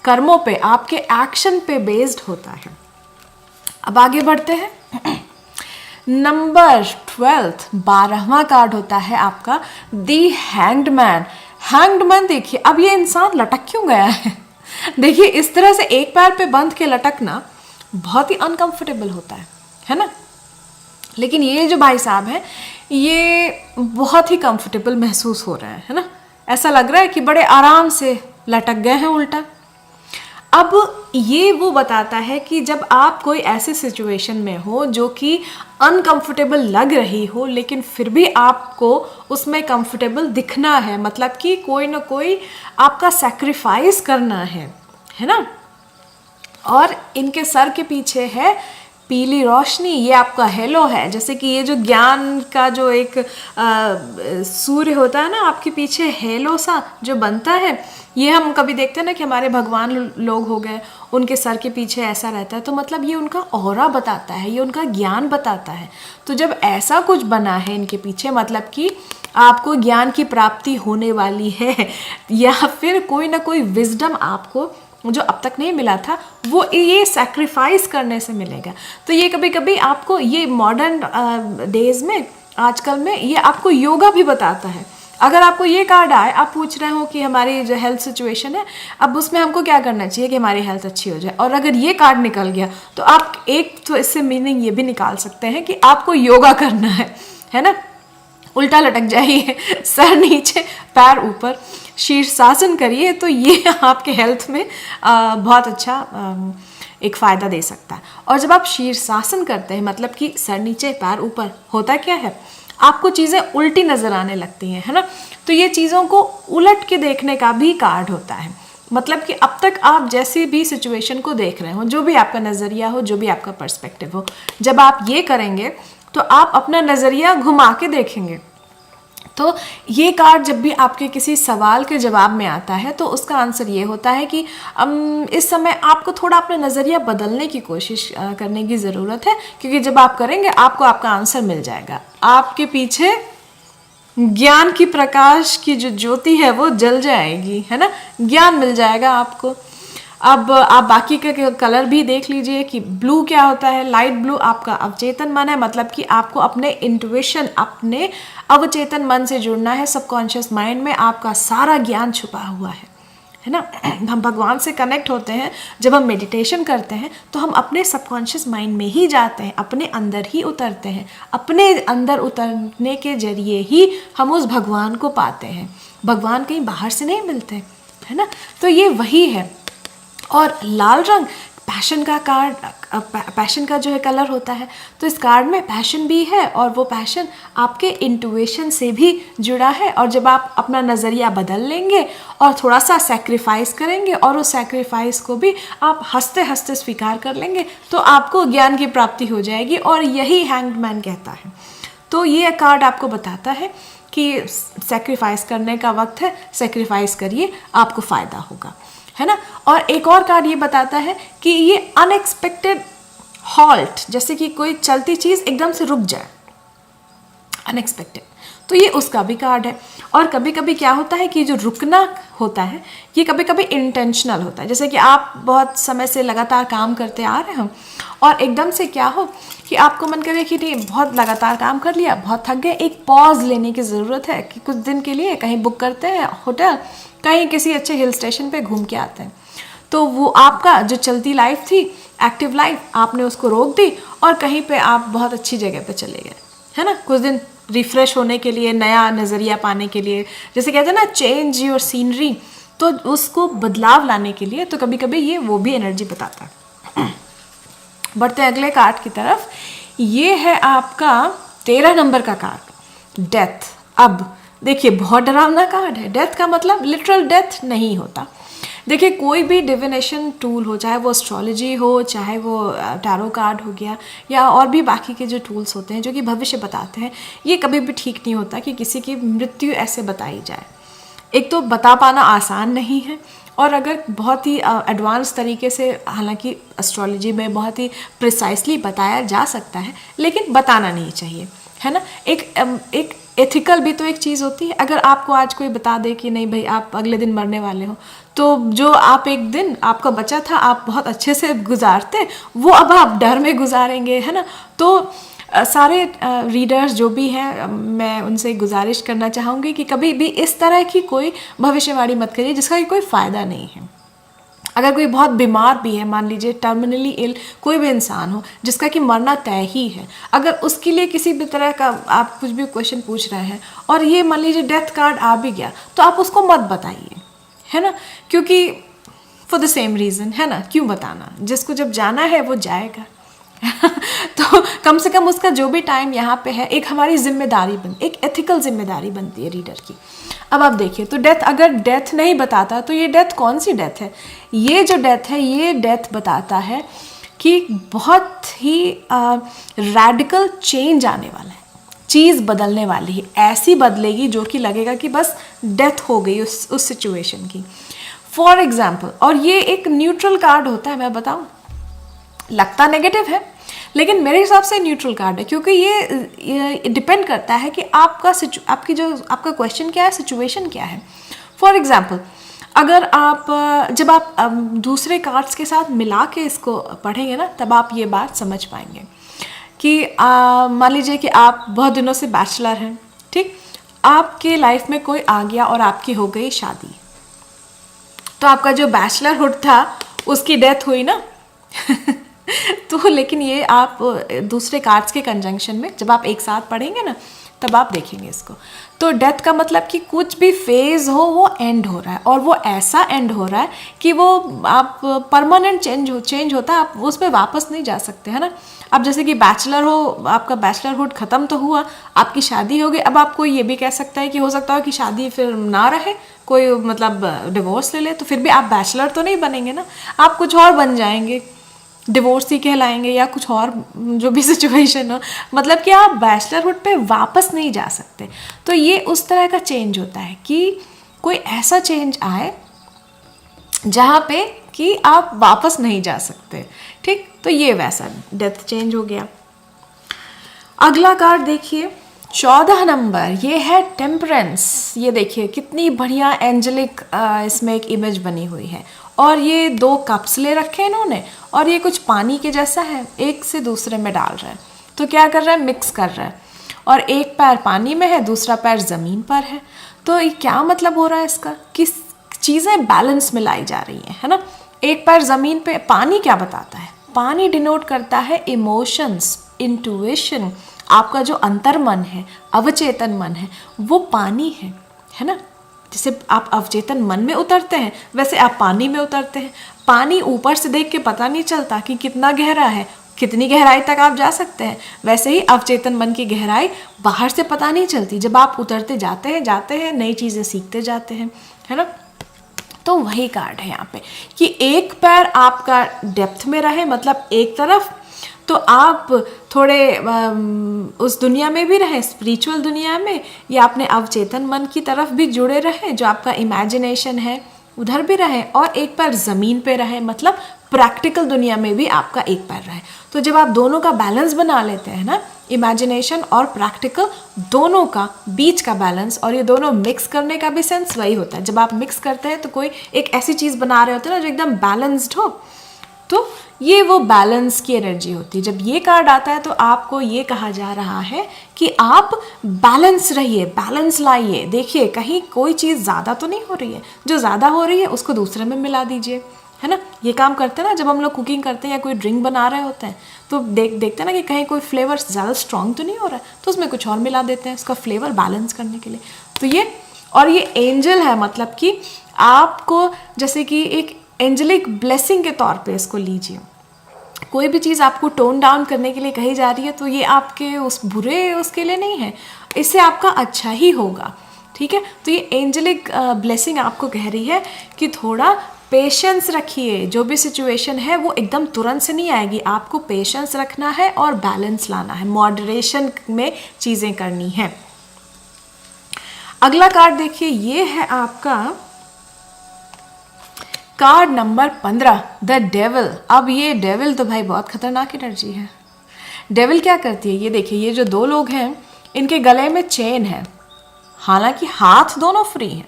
कर्मों पे, आपके एक्शन पे बेस्ड होता है। अब आगे बढ़ते हैं। नंबर 12 12वां कार्ड होता है आपका दी हैंग्ड मैन। हैंग्ड मैन देखिए, अब ये इंसान लटक क्यों गया है देखिए इस तरह से एक पैर पे बंध के लटकना बहुत ही अनकंफर्टेबल होता है ना। लेकिन ये जो भाई साहब हैं ये बहुत ही कंफर्टेबल महसूस हो रहे हैं, है ना। ऐसा लग रहा है कि बड़े आराम से लटक गए हैं उल्टा। अब ये वो बताता है कि जब आप कोई ऐसे सिचुएशन में हो जो कि अनकंफर्टेबल लग रही हो, लेकिन फिर भी आपको उसमें कंफर्टेबल दिखना है, मतलब कि कोई ना कोई आपका सैक्रिफाइस करना है ना। और इनके सर के पीछे है पीली रोशनी, ये आपका हेलो है। जैसे कि ये जो ज्ञान का जो एक सूर्य होता है ना आपके पीछे, हेलो सा जो बनता है, ये हम कभी देखते हैं ना कि हमारे भगवान लोग हो गए, उनके सर के पीछे ऐसा रहता है, तो मतलब ये उनका ऑरा बताता है, ये उनका ज्ञान बताता है। तो जब ऐसा कुछ बना है इनके पीछे, मतलब कि आपको ज्ञान की प्राप्ति होने वाली है, या फिर कोई ना कोई विजडम आपको जो अब तक नहीं मिला था वो ये सैक्रिफाइस करने से मिलेगा। तो ये कभी कभी आपको ये मॉडर्न डेज में, आजकल में, ये आपको योगा भी बताता है। अगर आपको ये कार्ड आए, आप पूछ रहे हो कि हमारी जो हेल्थ सिचुएशन है अब उसमें हमको क्या करना चाहिए कि हमारी हेल्थ अच्छी हो जाए, और अगर ये कार्ड निकल गया तो आप एक तो इससे मीनिंग ये भी निकाल सकते हैं कि आपको योगा करना है ना। उल्टा लटक जाइए, सर नीचे पैर ऊपर, शीर्षासन करिए, तो ये आपके हेल्थ में बहुत अच्छा एक फ़ायदा दे सकता है। और जब आप शीर्षासन करते हैं, मतलब कि सर नीचे पैर ऊपर, होता क्या है, आपको चीज़ें उल्टी नज़र आने लगती हैं, है ना। तो ये चीज़ों को उलट के देखने का भी कार्ड होता है। मतलब कि अब तक आप जैसी भी सिचुएशन को देख रहे हो, जो भी आपका नज़रिया हो, जो भी आपका पर्सपेक्टिव हो, जब आप ये करेंगे तो आप अपना नज़रिया घुमा के देखेंगे। तो ये कार्ड जब भी आपके किसी सवाल के जवाब में आता है तो उसका आंसर ये होता है कि इस समय आपको थोड़ा अपना नज़रिया बदलने की कोशिश करने की ज़रूरत है, क्योंकि जब आप करेंगे आपको आपका आंसर मिल जाएगा। आपके पीछे ज्ञान की प्रकाश की जो ज्योति है वो जल जाएगी, है ना, ज्ञान मिल जाएगा आपको। अब आप बाकी के कलर भी देख लीजिए कि ब्लू क्या होता है। लाइट ब्लू आपका अवचेतन मन है, मतलब कि आपको अपने इंट्यूशन, अपने अवचेतन मन से जुड़ना है। सबकॉन्शियस माइंड में आपका सारा ज्ञान छुपा हुआ है ना। हम भगवान से कनेक्ट होते हैं जब हम मेडिटेशन करते हैं, तो हम अपने सबकॉन्शियस माइंड में ही जाते हैं, अपने अंदर ही उतरते हैं। अपने अंदर उतरने के जरिए ही हम उस भगवान को पाते हैं। भगवान कहीं बाहर से नहीं मिलते, है ना। तो ये वही है। और लाल रंग पैशन का कार्ड, पैशन का जो है कलर होता है। तो इस कार्ड में पैशन भी है, और वो पैशन आपके इंट्यूशन से भी जुड़ा है। और जब आप अपना नज़रिया बदल लेंगे और थोड़ा सा सेक्रीफाइस करेंगे, और उस सेक्रीफाइस को भी आप हंसते हंसते स्वीकार कर लेंगे, तो आपको ज्ञान की प्राप्ति हो जाएगी। और यही हैंग्ड मैन कहता है। तो ये कार्ड आपको बताता है कि सेक्रीफाइस करने का वक्त है, सेक्रीफाइस करिए, आपको फ़ायदा होगा, है ना। और एक और कार्ड ये बताता है कि ये अनएक्सपेक्टेड हॉल्ट, जैसे कि कोई चलती चीज़ एकदम से रुक जाए, अनएक्सपेक्टेड, तो ये उसका भी कार्ड है। और कभी कभी क्या होता है कि जो रुकना होता है ये कभी कभी इंटेंशनल होता है। जैसे कि आप बहुत समय से लगातार काम करते आ रहे हो, और एकदम से क्या हो कि आपको मन करे कि नहीं, बहुत लगातार काम कर लिया, बहुत थक गए, एक पॉज लेने की ज़रूरत है कि कुछ दिन के लिए कहीं बुक करते हैं होटल, कहीं किसी अच्छे हिल स्टेशन पे घूम के आते हैं। तो वो आपका जो चलती लाइफ थी, एक्टिव लाइफ, आपने उसको रोक दी और कहीं पे आप बहुत अच्छी जगह पे चले गए, है ना, कुछ दिन रिफ़्रेश होने के लिए, नया नज़रिया पाने के लिए। जैसे कहते हैं ना, चेंज योर सीनरी, तो उसको बदलाव लाने के लिए। तो कभी कभी ये वो भी एनर्जी बताता है। बढ़ते हैं अगले कार्ड की तरफ। ये है आपका 13 नंबर का कार्ड, डेथ। अब देखिए, बहुत डरावना कार्ड है। डेथ का मतलब लिटरल डेथ नहीं होता। देखिए, कोई भी डिविनेशन टूल हो, चाहे वो एस्ट्रोलॉजी हो, चाहे वो टैरो कार्ड हो गया, या और भी बाकी के जो टूल्स होते हैं जो कि भविष्य बताते हैं, ये कभी भी ठीक नहीं होता कि किसी की मृत्यु ऐसे बताई जाए। एक तो बता पाना आसान नहीं है, और अगर बहुत ही एडवांस तरीके से, हालांकि एस्ट्रोलॉजी में बहुत ही प्रिसाइसली बताया जा सकता है, लेकिन बताना नहीं चाहिए, है ना। एक एथिकल भी तो एक चीज़ होती है। अगर आपको आज कोई बता दे कि नहीं भाई, आप अगले दिन मरने वाले हो, तो जो आप एक दिन आपका बचा था, आप बहुत अच्छे से गुजारते, वो अब आप डर में गुजारेंगे, है ना। तो सारे रीडर्स जो भी हैं, मैं उनसे गुजारिश करना चाहूँगी कि कभी भी इस तरह की कोई भविष्यवाणी मत करिए जिसका कोई फ़ायदा नहीं है। अगर कोई बहुत बीमार भी है, मान लीजिए टर्मिनली इल कोई भी इंसान हो जिसका कि मरना तय ही है, अगर उसके लिए किसी भी तरह का आप कुछ भी क्वेश्चन पूछ रहे हैं और ये मान लीजिए डेथ कार्ड आ भी गया, तो आप उसको मत बताइए, है ना, क्योंकि फॉर द सेम रीज़न, है ना, क्यों बताना, जिसको जब जाना है वो जाएगा। तो कम से कम उसका जो भी टाइम यहाँ पे है, एक हमारी जिम्मेदारी एक एथिकल जिम्मेदारी बनती है रीडर की। अब आप देखिए, तो डेथ, अगर डेथ नहीं बताता तो ये डेथ कौन सी डेथ है? ये जो डेथ है, ये डेथ बताता है कि बहुत ही रैडिकल चेंज आने वाला है, चीज़ बदलने वाली है, ऐसी बदलेगी जो कि लगेगा कि बस डेथ हो गई उस सिचुएशन की। फॉर एग्जाम्पल, और ये एक न्यूट्रल कार्ड होता है, मैं बताऊँ, लगता नेगेटिव है लेकिन मेरे हिसाब से न्यूट्रल कार्ड है, क्योंकि ये डिपेंड करता है कि आपका क्वेश्चन क्या है, सिचुएशन क्या है। फॉर एग्जाम्पल, अगर जब आप दूसरे कार्ड्स के साथ मिला के इसको पढ़ेंगे ना, तब आप ये बात समझ पाएंगे कि मान लीजिए कि आप बहुत दिनों से बैचलर हैं, ठीक, आपके लाइफ में कोई आ गया और आपकी हो गई शादी, तो आपका जो बैचलरहुड था उसकी डेथ हुई ना। तो लेकिन ये आप दूसरे कार्ड्स के कंजंक्शन में जब आप एक साथ पढ़ेंगे ना, तब आप देखेंगे इसको। तो डेथ का मतलब कि कुछ भी फेज़ हो वो एंड हो रहा है, और वो ऐसा एंड हो रहा है कि वो आप परमानेंट चेंज होता है, आप उस पर वापस नहीं जा सकते, है ना। अब जैसे कि बैचलर हो, आपका बैचलरहुड ख़त्म तो हुआ, आपकी शादी हो गई, अब आपको ये भी कह सकता है कि हो सकता है कि शादी फिर ना रहे, कोई मतलब डिवोर्स ले ले, तो फिर भी आप बैचलर तो नहीं बनेंगे ना, आप कुछ और बन जाएंगे, डिवोर्स ही कहलाएंगे या कुछ और जो भी सिचुएशन हो, मतलब कि आप बैचलरहुड पे वापस नहीं जा सकते। तो ये उस तरह का चेंज होता है कि कोई ऐसा चेंज आए जहाँ पे कि आप वापस नहीं जा सकते, ठीक। तो ये वैसा डेथ चेंज हो गया। अगला कार्ड देखिए, 14 नंबर ये है टेम्परेंस। ये देखिए कितनी बढ़िया एंजेलिक इसमें एक इमेज बनी हुई है, और ये 2 कप्स ले रखे हैं इन्होंने, और ये कुछ पानी के जैसा है, एक से दूसरे में डाल रहा है। तो क्या कर रहा है, मिक्स कर रहा है, और एक पैर पानी में है, दूसरा पैर ज़मीन पर है। तो ये क्या मतलब हो रहा है इसका, कि चीज़ें बैलेंस में लाई जा रही हैं, है ना। एक पैर ज़मीन पे, पानी क्या बताता है, पानी डिनोट करता है इमोशंस, इंट्यूशन, आपका जो अंतर्मन है, अवचेतन मन है, वो पानी है ना। जैसे आप अवचेतन मन में उतरते हैं, वैसे आप पानी में उतरते हैं। पानी ऊपर से देख के पता नहीं चलता कि कितना गहरा है, कितनी गहराई तक आप जा सकते हैं। वैसे ही अवचेतन मन की गहराई बाहर से पता नहीं चलती, जब आप उतरते जाते हैं नई चीज़ें सीखते जाते हैं, है ना। तो वही कार्ड है यहाँ पे कि एक पैर आपका डेप्थ में रहे, मतलब एक तरफ, तो आप थोड़े उस दुनिया में भी रहें, स्पिरिचुअल दुनिया में, या अपने अवचेतन मन की तरफ भी जुड़े रहें, जो आपका इमेजिनेशन है उधर भी रहे, और एक पैर ज़मीन पे रहे, मतलब प्रैक्टिकल दुनिया में भी आपका एक पैर रहे। तो जब आप दोनों का बैलेंस बना लेते हैं ना, इमेजिनेशन और प्रैक्टिकल दोनों का बीच का बैलेंस, और ये दोनों मिक्स करने का भी सेंस वही होता है। जब आप मिक्स करते हैं तो कोई एक ऐसी चीज़ बना रहे होते हैं ना जो एकदम बैलेंस्ड हो, तो ये वो बैलेंस की एनर्जी होती है। जब ये कार्ड आता है तो आपको ये कहा जा रहा है कि आप बैलेंस रहिए, बैलेंस लाइए। देखिए कहीं कोई चीज़ ज़्यादा तो नहीं हो रही है, जो ज़्यादा हो रही है उसको दूसरे में मिला दीजिए, है ना। ये काम करते हैं ना जब हम लोग कुकिंग करते हैं या कोई ड्रिंक बना रहे होते हैं, तो देखते हैं ना कि कहीं कोई फ्लेवर ज़्यादा स्ट्रॉन्ग तो नहीं हो रहा है, तो उसमें कुछ और मिला देते हैं उसका फ्लेवर बैलेंस करने के लिए। तो ये एंजल है, मतलब कि आपको जैसे कि एक एंजलिक ब्लेसिंग के तौर पे इसको लीजिए। कोई भी चीज़ आपको टोन डाउन करने के लिए कही जा रही है तो ये आपके उस बुरे उसके लिए नहीं है, इससे आपका अच्छा ही होगा, ठीक है। तो ये एंजलिक ब्लेसिंग आपको कह रही है कि थोड़ा पेशेंस रखिए। जो भी सिचुएशन है वो एकदम तुरंत से नहीं आएगी, आपको पेशेंस रखना है और बैलेंस लाना है, मॉडरेशन में चीज़ें करनी है। अगला कार्ड देखिए, ये है आपका कार्ड नंबर 15, द डेविल। अब ये डेविल तो भाई बहुत खतरनाक एनर्जी है। डेविल क्या करती है, ये देखिए, ये जो 2 लोग हैं इनके गले में चेन है, हालांकि हाथ दोनों फ्री हैं,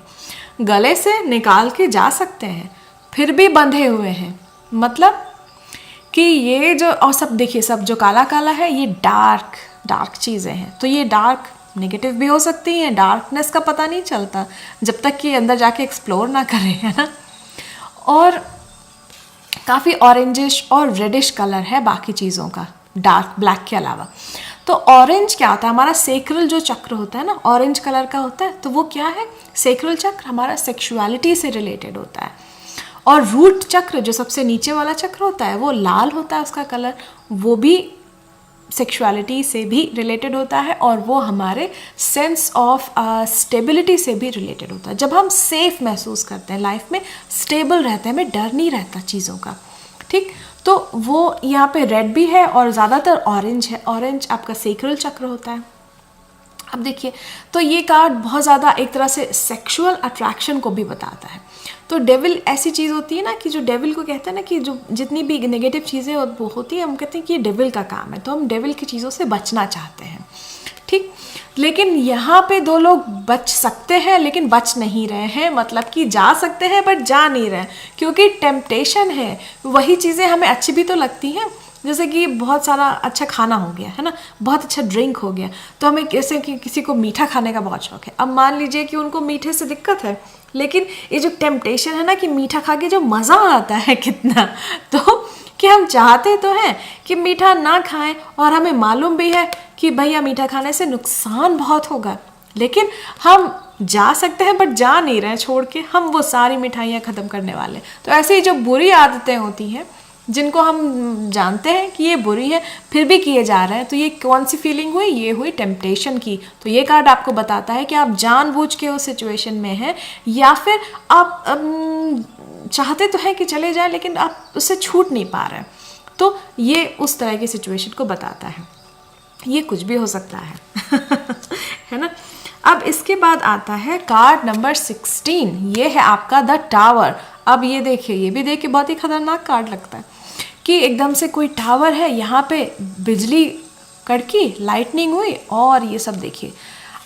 गले से निकाल के जा सकते हैं, फिर भी बंधे हुए हैं। मतलब कि ये जो, और सब देखिए, सब जो काला काला है ये डार्क चीज़ें हैं। तो ये डार्क नेगेटिव भी हो सकती हैं, डार्कनेस का पता नहीं चलता जब तक कि अंदर जाके एक्सप्लोर ना करें, है ना। और काफ़ी ऑरेंजिश और रेडिश कलर है बाकी चीज़ों का, डार्क ब्लैक के अलावा। तो ऑरेंज क्या होता है, हमारा सेक्रल जो चक्र होता है ना, ऑरेंज कलर का होता है। तो वो क्या है, सेक्रल चक्र हमारा सेक्सुअलिटी से रिलेटेड होता है। और रूट चक्र जो सबसे नीचे वाला चक्र होता है वो लाल होता है, उसका कलर, वो भी सेक्सुअलिटी से भी रिलेटेड होता है, और वो हमारे सेंस ऑफ स्टेबिलिटी से भी रिलेटेड होता है। जब हम सेफ महसूस करते हैं, लाइफ में स्टेबल रहते हैं, हमें डर नहीं रहता चीज़ों का, ठीक। तो वो यहाँ पे रेड भी है और ज़्यादातर ऑरेंज है, ऑरेंज आपका सेक्रल चक्र होता है। अब देखिए, तो ये कार्ड बहुत ज़्यादा एक तरह से सेक्सुअल अट्रैक्शन को भी बताता है। तो डेविल ऐसी चीज़ होती है ना कि जो डेविल को कहते हैं ना कि जो जितनी भी नेगेटिव चीज़ें वो होती है, हम कहते हैं कि ये डेविल का काम है, तो हम डेविल की चीज़ों से बचना चाहते हैं, ठीक। लेकिन यहाँ पे 2 लोग बच सकते हैं लेकिन बच नहीं रहे हैं, मतलब कि जा सकते हैं बट जा नहीं रहे, क्योंकि टेम्पटेशन है। वही चीज़ें हमें अच्छी भी तो लगती हैं, जैसे कि बहुत सारा अच्छा खाना हो गया, है ना, बहुत अच्छा ड्रिंक हो गया, तो हमें जैसे कि किसी को मीठा खाने का बहुत शौक है। अब मान लीजिए कि उनको मीठे से दिक्कत है, लेकिन ये जो टेम्पटेशन है ना कि मीठा खा के जो मज़ा आता है कितना, तो कि हम चाहते तो हैं कि मीठा ना खाएं, और हमें मालूम भी है कि भैया मीठा खाने से नुकसान बहुत होगा, लेकिन हम जा सकते हैं बट जा नहीं रहे, छोड़ के हम वो सारी मिठाइयाँ ख़त्म करने वाले। तो ऐसे ही जो बुरी आदतें होती हैं जिनको हम जानते हैं कि ये बुरी है फिर भी किए जा रहे हैं, तो ये कौन सी फीलिंग हुई, ये हुई टेम्पटेशन की। तो ये कार्ड आपको बताता है कि आप जानबूझ के उस सिचुएशन में हैं, या फिर आप चाहते तो हैं कि चले जाए लेकिन आप उससे छूट नहीं पा रहे हैं। तो ये उस तरह की सिचुएशन को बताता है, ये कुछ भी हो सकता है है ना। अब इसके बाद आता है कार्ड नंबर 16, ये है आपका द टावर। अब ये देखिए, ये भी देखिए बहुत ही खतरनाक कार्ड लगता है कि एकदम से कोई टावर है, यहाँ पे बिजली कड़की, लाइटनिंग हुई और ये सब देखिए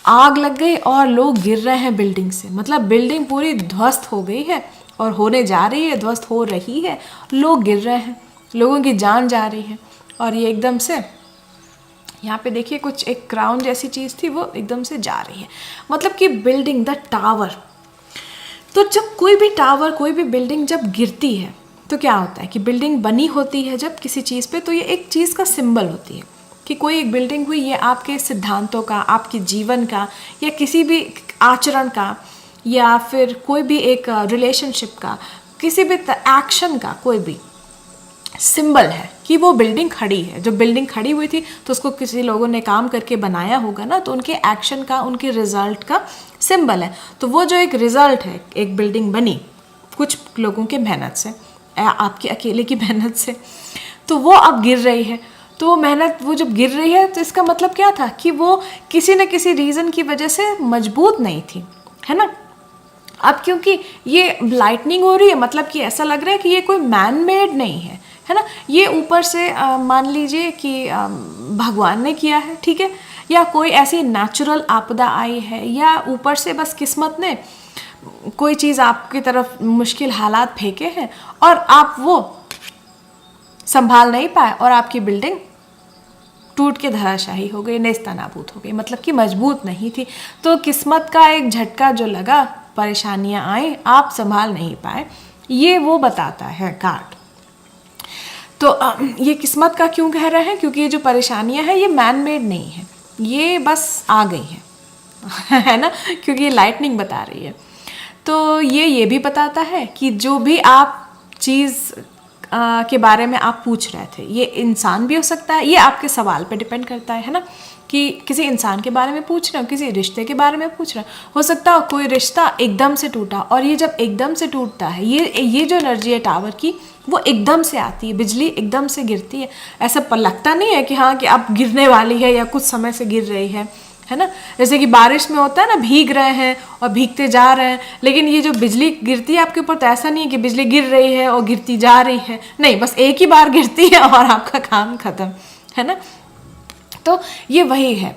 आग लग गई और लोग गिर रहे हैं बिल्डिंग से। मतलब बिल्डिंग पूरी ध्वस्त हो गई है और होने जा रही है, ध्वस्त हो रही है, लोग गिर रहे हैं, लोगों की जान जा रही है। और ये एकदम से यहाँ पे देखिए कुछ एक क्राउन जैसी चीज़ थी वो एकदम से जा रही है। मतलब कि बिल्डिंग, द टावर। तो जब कोई भी टावर, कोई भी बिल्डिंग जब गिरती है तो क्या होता है कि बिल्डिंग बनी होती है जब किसी चीज़ पे, तो ये एक चीज़ का सिंबल होती है कि कोई एक बिल्डिंग हुई, ये आपके सिद्धांतों का, आपके जीवन का, या किसी भी आचरण का, या फिर कोई भी एक रिलेशनशिप का, किसी भी एक्शन का कोई भी सिंबल है कि वो बिल्डिंग खड़ी है। जब बिल्डिंग खड़ी हुई थी तो उसको किसी लोगों ने काम करके बनाया होगा ना, तो उनके एक्शन का, उनके रिजल्ट का सिंबल है। तो वो जो एक रिजल्ट है, एक बिल्डिंग बनी कुछ लोगों के मेहनत से, आपके अकेले की मेहनत से, तो वो अब गिर रही है। तो वो मेहनत, वो जब गिर रही है तो इसका मतलब क्या था कि वो किसी न किसी रीज़न की वजह से मजबूत नहीं थी, है ना। अब क्योंकि ये लाइटनिंग हो रही है, मतलब कि ऐसा लग रहा है कि ये कोई मैन मेड नहीं है ना, ये ऊपर से मान लीजिए कि भगवान ने किया है, ठीक है, या कोई ऐसी नेचुरल आपदा आई है, या ऊपर से बस किस्मत ने कोई चीज़ आपकी तरफ, मुश्किल हालात फेंके हैं और आप वो संभाल नहीं पाए और आपकी बिल्डिंग टूट के धराशाही हो गई, नेस्तनाबूद हो गई, मतलब कि मजबूत नहीं थी। तो किस्मत का एक झटका जो लगा, परेशानियां आई, आप संभाल नहीं पाए, ये वो बताता है कार्ड। तो ये किस्मत का क्यों कह रहे हैं, क्योंकि ये जो परेशानियां हैं ये मैन मेड नहीं है, ये बस आ गई है है ना, क्योंकि ये लाइटनिंग बता रही है। तो ये भी बताता है कि जो भी आप चीज़ के बारे में आप पूछ रहे थे, ये इंसान भी हो सकता है, ये आपके सवाल पे डिपेंड करता है ना, कि किसी इंसान के बारे में पूछ रहे हो, किसी रिश्ते के बारे में पूछ रहे हो सकता है कोई रिश्ता एकदम से टूटा, और ये जब एकदम से टूटता है, ये जो एनर्जी है टावर की, वो एकदम से आती है, बिजली एकदम से गिरती है। ऐसा लगता नहीं है कि हाँ कि अब गिरने वाली है या कुछ समय से गिर रही है ना। जैसे कि बारिश में होता है ना, भीग रहे हैं और भीगते जा रहे हैं, लेकिन ये जो बिजली गिरती है आपके ऊपर, तो ऐसा नहीं है कि बिजली गिर रही है और गिरती जा रही है, नहीं, बस एक ही बार गिरती है और आपका काम खत्म, है ना। तो ये वही है।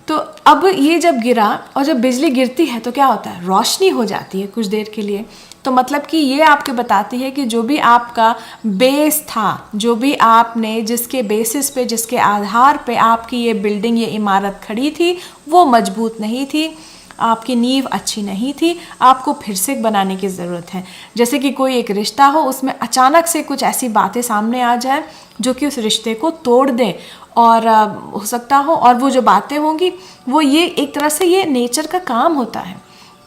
तो अब ये जब गिरा और जब बिजली गिरती है तो क्या होता है, रोशनी हो जाती है कुछ देर के लिए। तो मतलब कि ये आपके बताती है कि जो भी आपका बेस था, जो भी आपने जिसके बेसिस पे, जिसके आधार पे आपकी ये बिल्डिंग, ये इमारत खड़ी थी, वो मजबूत नहीं थी, आपकी नींव अच्छी नहीं थी, आपको फिर से बनाने की ज़रूरत है। जैसे कि कोई एक रिश्ता हो, उसमें अचानक से कुछ ऐसी बातें सामने आ जाए जो कि उस रिश्ते को तोड़ दें, और हो सकता हो, और वो जो बातें होंगी वो ये एक तरह से ये नेचर का काम होता है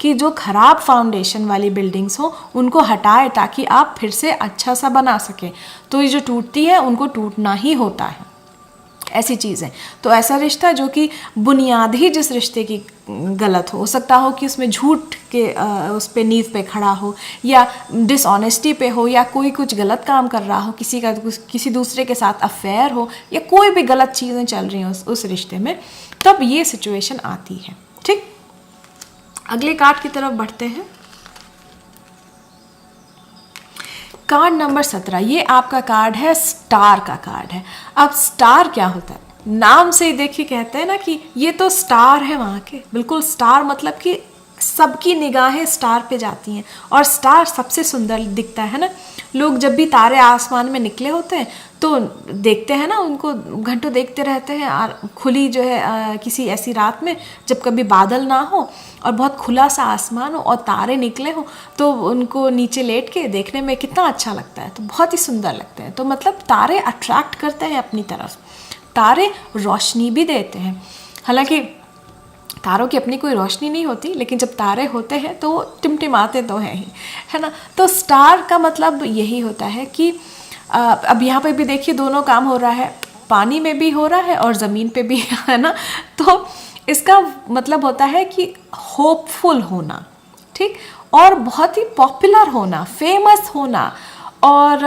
कि जो खराब फाउंडेशन वाली बिल्डिंग्स हो उनको हटाए ताकि आप फिर से अच्छा सा बना सकें। तो ये जो टूटती है उनको टूटना ही होता है, ऐसी चीज़ है। तो ऐसा रिश्ता जो कि बुनियाद ही जिस रिश्ते की गलत हो सकता हो कि उसमें झूठ के उस पे नींव पे खड़ा हो, या डिसऑनेस्टी पे हो, या कोई कुछ गलत काम कर रहा हो, किसी का किसी दूसरे के साथ अफेयर हो, या कोई भी गलत चीज़ें चल रही हो उस रिश्ते में, तब ये सिचुएशन आती है। ठीक, अगले कार्ड की तरफ बढ़ते हैं। कार्ड नंबर 17, ये आपका कार्ड है, स्टार का कार्ड है। अब स्टार क्या होता है, नाम से ही देखिए कहते हैं ना कि ये तो स्टार है वहाँ के, बिल्कुल स्टार, मतलब कि सबकी निगाहें स्टार पे जाती हैं, और स्टार सबसे सुंदर दिखता है ना। लोग जब भी तारे आसमान में निकले होते हैं तो देखते हैं ना, उनको घंटों देखते रहते हैं, और खुली जो है किसी ऐसी रात में जब कभी बादल ना हो और बहुत खुला सा आसमान हो और तारे निकले हो, तो उनको नीचे लेट के देखने में कितना अच्छा लगता है, तो बहुत ही सुंदर लगते हैं। तो मतलब तारे अट्रैक्ट करते हैं अपनी तरफ, तारे रोशनी भी देते हैं। हालांकि तारों की अपनी कोई रोशनी नहीं होती, लेकिन जब तारे होते हैं तो वो टिमटिमाते तो हैं ही, है ना। तो स्टार का मतलब यही होता है कि अब यहाँ पे भी देखिए दोनों काम हो रहा है, पानी में भी हो रहा है और ज़मीन पे भी, है ना। तो इसका मतलब होता है कि होपफुल होना, ठीक, और बहुत ही पॉपुलर होना, फेमस होना, और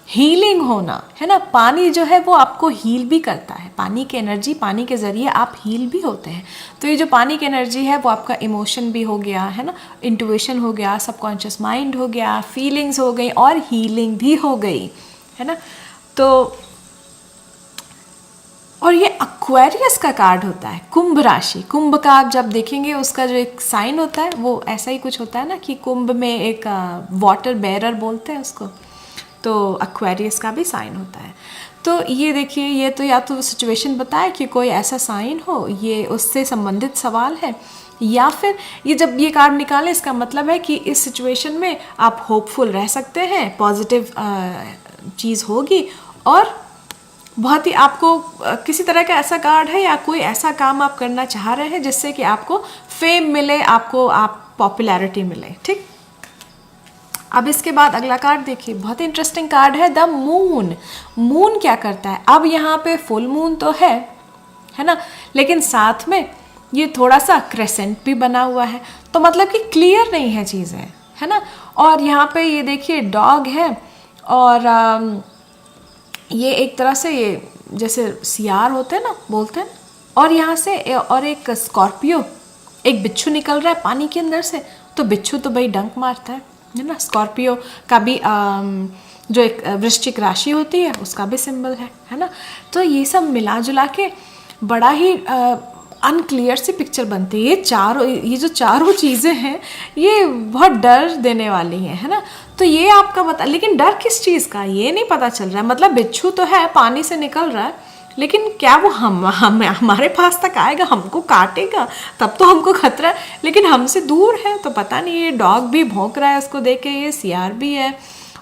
हीलिंग होना, है ना। पानी जो है वो आपको हील भी करता है, पानी की एनर्जी, पानी के ज़रिए आप हील भी होते हैं। तो ये जो पानी की एनर्जी है वो आपका इमोशन भी हो गया, है ना, इंट्यूशन हो गया, सबकॉन्शियस माइंड हो गया, फीलिंग्स हो गई, और हीलिंग भी हो गई, है ना। तो और ये एक्वेरियस का कार्ड होता है, कुंभ राशि। कुंभ का आप जब देखेंगे उसका जो एक साइन होता है वो ऐसा ही कुछ होता है ना, कि कुंभ में एक वाटर बेरर बोलते हैं उसको, तो एक्वेरियस का भी साइन होता है। तो ये देखिए, ये तो या तो सिचुएशन बताए कि कोई ऐसा साइन हो, ये उससे संबंधित सवाल है, या फिर ये जब ये कार्ड निकाले इसका मतलब है कि इस सिचुएशन में आप होपफुल रह सकते हैं, पॉजिटिव चीज़ होगी, और बहुत ही आपको किसी तरह का ऐसा कार्ड है या कोई ऐसा काम आप करना चाह रहे हैं जिससे कि आपको फेम मिले, आपको पॉपुलैरिटी मिले। ठीक, अब इसके बाद अगला कार्ड देखिए, बहुत ही इंटरेस्टिंग कार्ड है, द मून। मून क्या करता है, अब यहाँ पे फुल मून तो है ना, लेकिन साथ में ये थोड़ा सा क्रेसेंट भी बना हुआ है, तो मतलब कि क्लियर नहीं है चीज़ें, है ना। और यहाँ पे ये देखिए डॉग है, और ये एक तरह से ये जैसे सियार होते हैं ना, बोलते हैं, और यहाँ से और एक स्कॉर्पियो, एक बिच्छू निकल रहा है पानी के अंदर से, तो बिच्छू तो भाई डंक मारता है ना। स्कॉर्पियो का भी जो एक वृश्चिक राशि होती है उसका भी सिंबल है ना। तो ये सब मिला जुला के बड़ा ही अनक्लियर सी पिक्चर बनती है। ये जो चारों चीज़ें हैं ये बहुत डर देने वाली हैं, है ना। तो ये आपका बता, लेकिन डर किस चीज़ का ये नहीं पता चल रहा है। मतलब बिच्छू तो है, पानी से निकल रहा है, लेकिन क्या वो हमारे पास तक आएगा, हमको काटेगा, तब तो हमको खतरा है, लेकिन हमसे दूर है तो पता नहीं। ये डॉग भी भौंक रहा है उसको देख के, ये सियार भी है,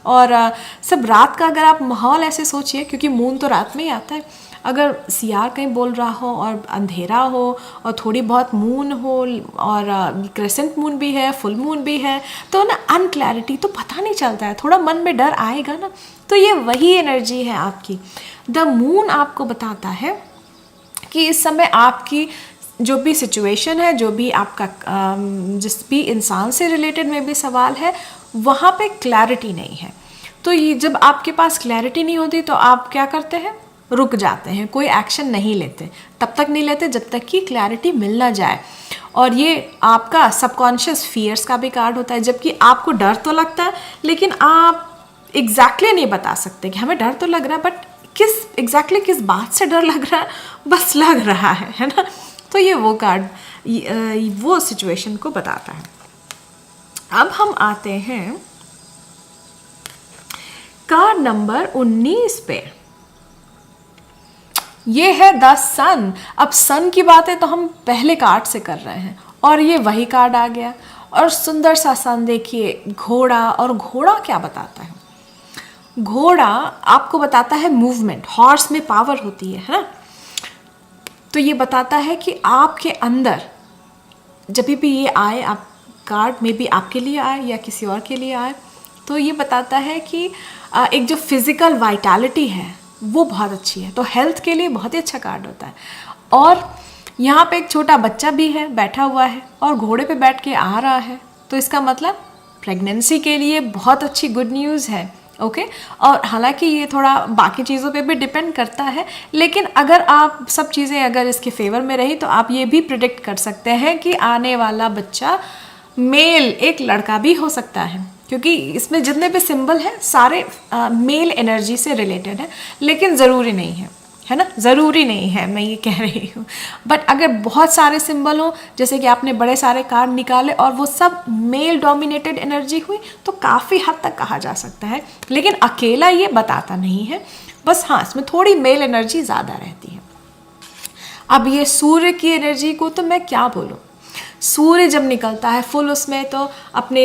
और सब रात का अगर आप माहौल ऐसे सोचिए, क्योंकि मून तो रात में ही आता है, अगर सियार कहीं बोल रहा हो और अंधेरा हो और थोड़ी बहुत मून हो, और क्रेसेंट मून भी है, फुल मून भी है, तो ना अनक्लैरिटी, तो पता नहीं चलता है, थोड़ा मन में डर आएगा ना। तो ये वही एनर्जी है आपकी। द मून आपको बताता है कि इस समय आपकी जो भी सिचुएशन है, जो भी आपका जिस भी इंसान से रिलेटेड में भी सवाल है, वहाँ पे क्लैरिटी नहीं है। तो ये जब आपके पास क्लैरिटी नहीं होती तो आप क्या करते हैं, रुक जाते हैं, कोई एक्शन नहीं लेते, तब तक नहीं लेते जब तक कि क्लैरिटी मिल ना जाए। और ये आपका सबकॉन्शियस फियर्स का भी कार्ड होता है, जबकि आपको डर तो लगता है, लेकिन आप एग्जैक्टली नहीं बता सकते कि हमें डर तो लग रहा है, बट किस बात से डर लग रहा है, बस लग रहा है ना। तो ये वो कार्ड वो सिचुएशन को बताता है। अब हम आते हैं कार्ड नंबर 19 पे। ये है द सन। अब सन की बातें तो हम पहले कार्ड से कर रहे हैं, और ये वही कार्ड आ गया, और सुंदर सा सन देखिए, घोड़ा। और घोड़ा क्या बताता है, घोड़ा आपको बताता है मूवमेंट, हॉर्स में पावर होती है ना। तो ये बताता है कि आपके अंदर जब भी ये आए, आप कार्ड में भी आपके लिए आए या किसी और के लिए आए, तो ये बताता है कि एक जो फिजिकल वाइटैलिटी है वो बहुत अच्छी है, तो हेल्थ के लिए बहुत ही अच्छा कार्ड होता है। और यहाँ पे एक छोटा बच्चा भी है, बैठा हुआ है और घोड़े पे बैठ के आ रहा है, तो इसका मतलब प्रेगनेंसी के लिए बहुत अच्छी गुड न्यूज़ है। ओके और हालांकि ये थोड़ा बाकी चीज़ों पे भी डिपेंड करता है, लेकिन अगर आप सब चीज़ें अगर इसके फेवर में रही तो आप ये भी प्रिडिक्ट कर सकते हैं कि आने वाला बच्चा मेल, एक लड़का भी हो सकता है, क्योंकि इसमें जितने भी सिंबल हैं सारे मेल एनर्जी से रिलेटेड है, लेकिन ज़रूरी नहीं है ना, ज़रूरी नहीं है, मैं ये कह रही हूँ। बट अगर बहुत सारे सिंबल हो, जैसे कि आपने बड़े सारे कार्ड निकाले और वो सब मेल डोमिनेटेड एनर्जी हुई, तो काफ़ी हद तक कहा जा सकता है, लेकिन अकेला ये बताता नहीं है, बस हाँ इसमें थोड़ी मेल एनर्जी ज़्यादा रहती है। अब ये सूर्य की एनर्जी को तो मैं क्या बोलूँ, सूर्य जब निकलता है फुल, उसमें तो अपने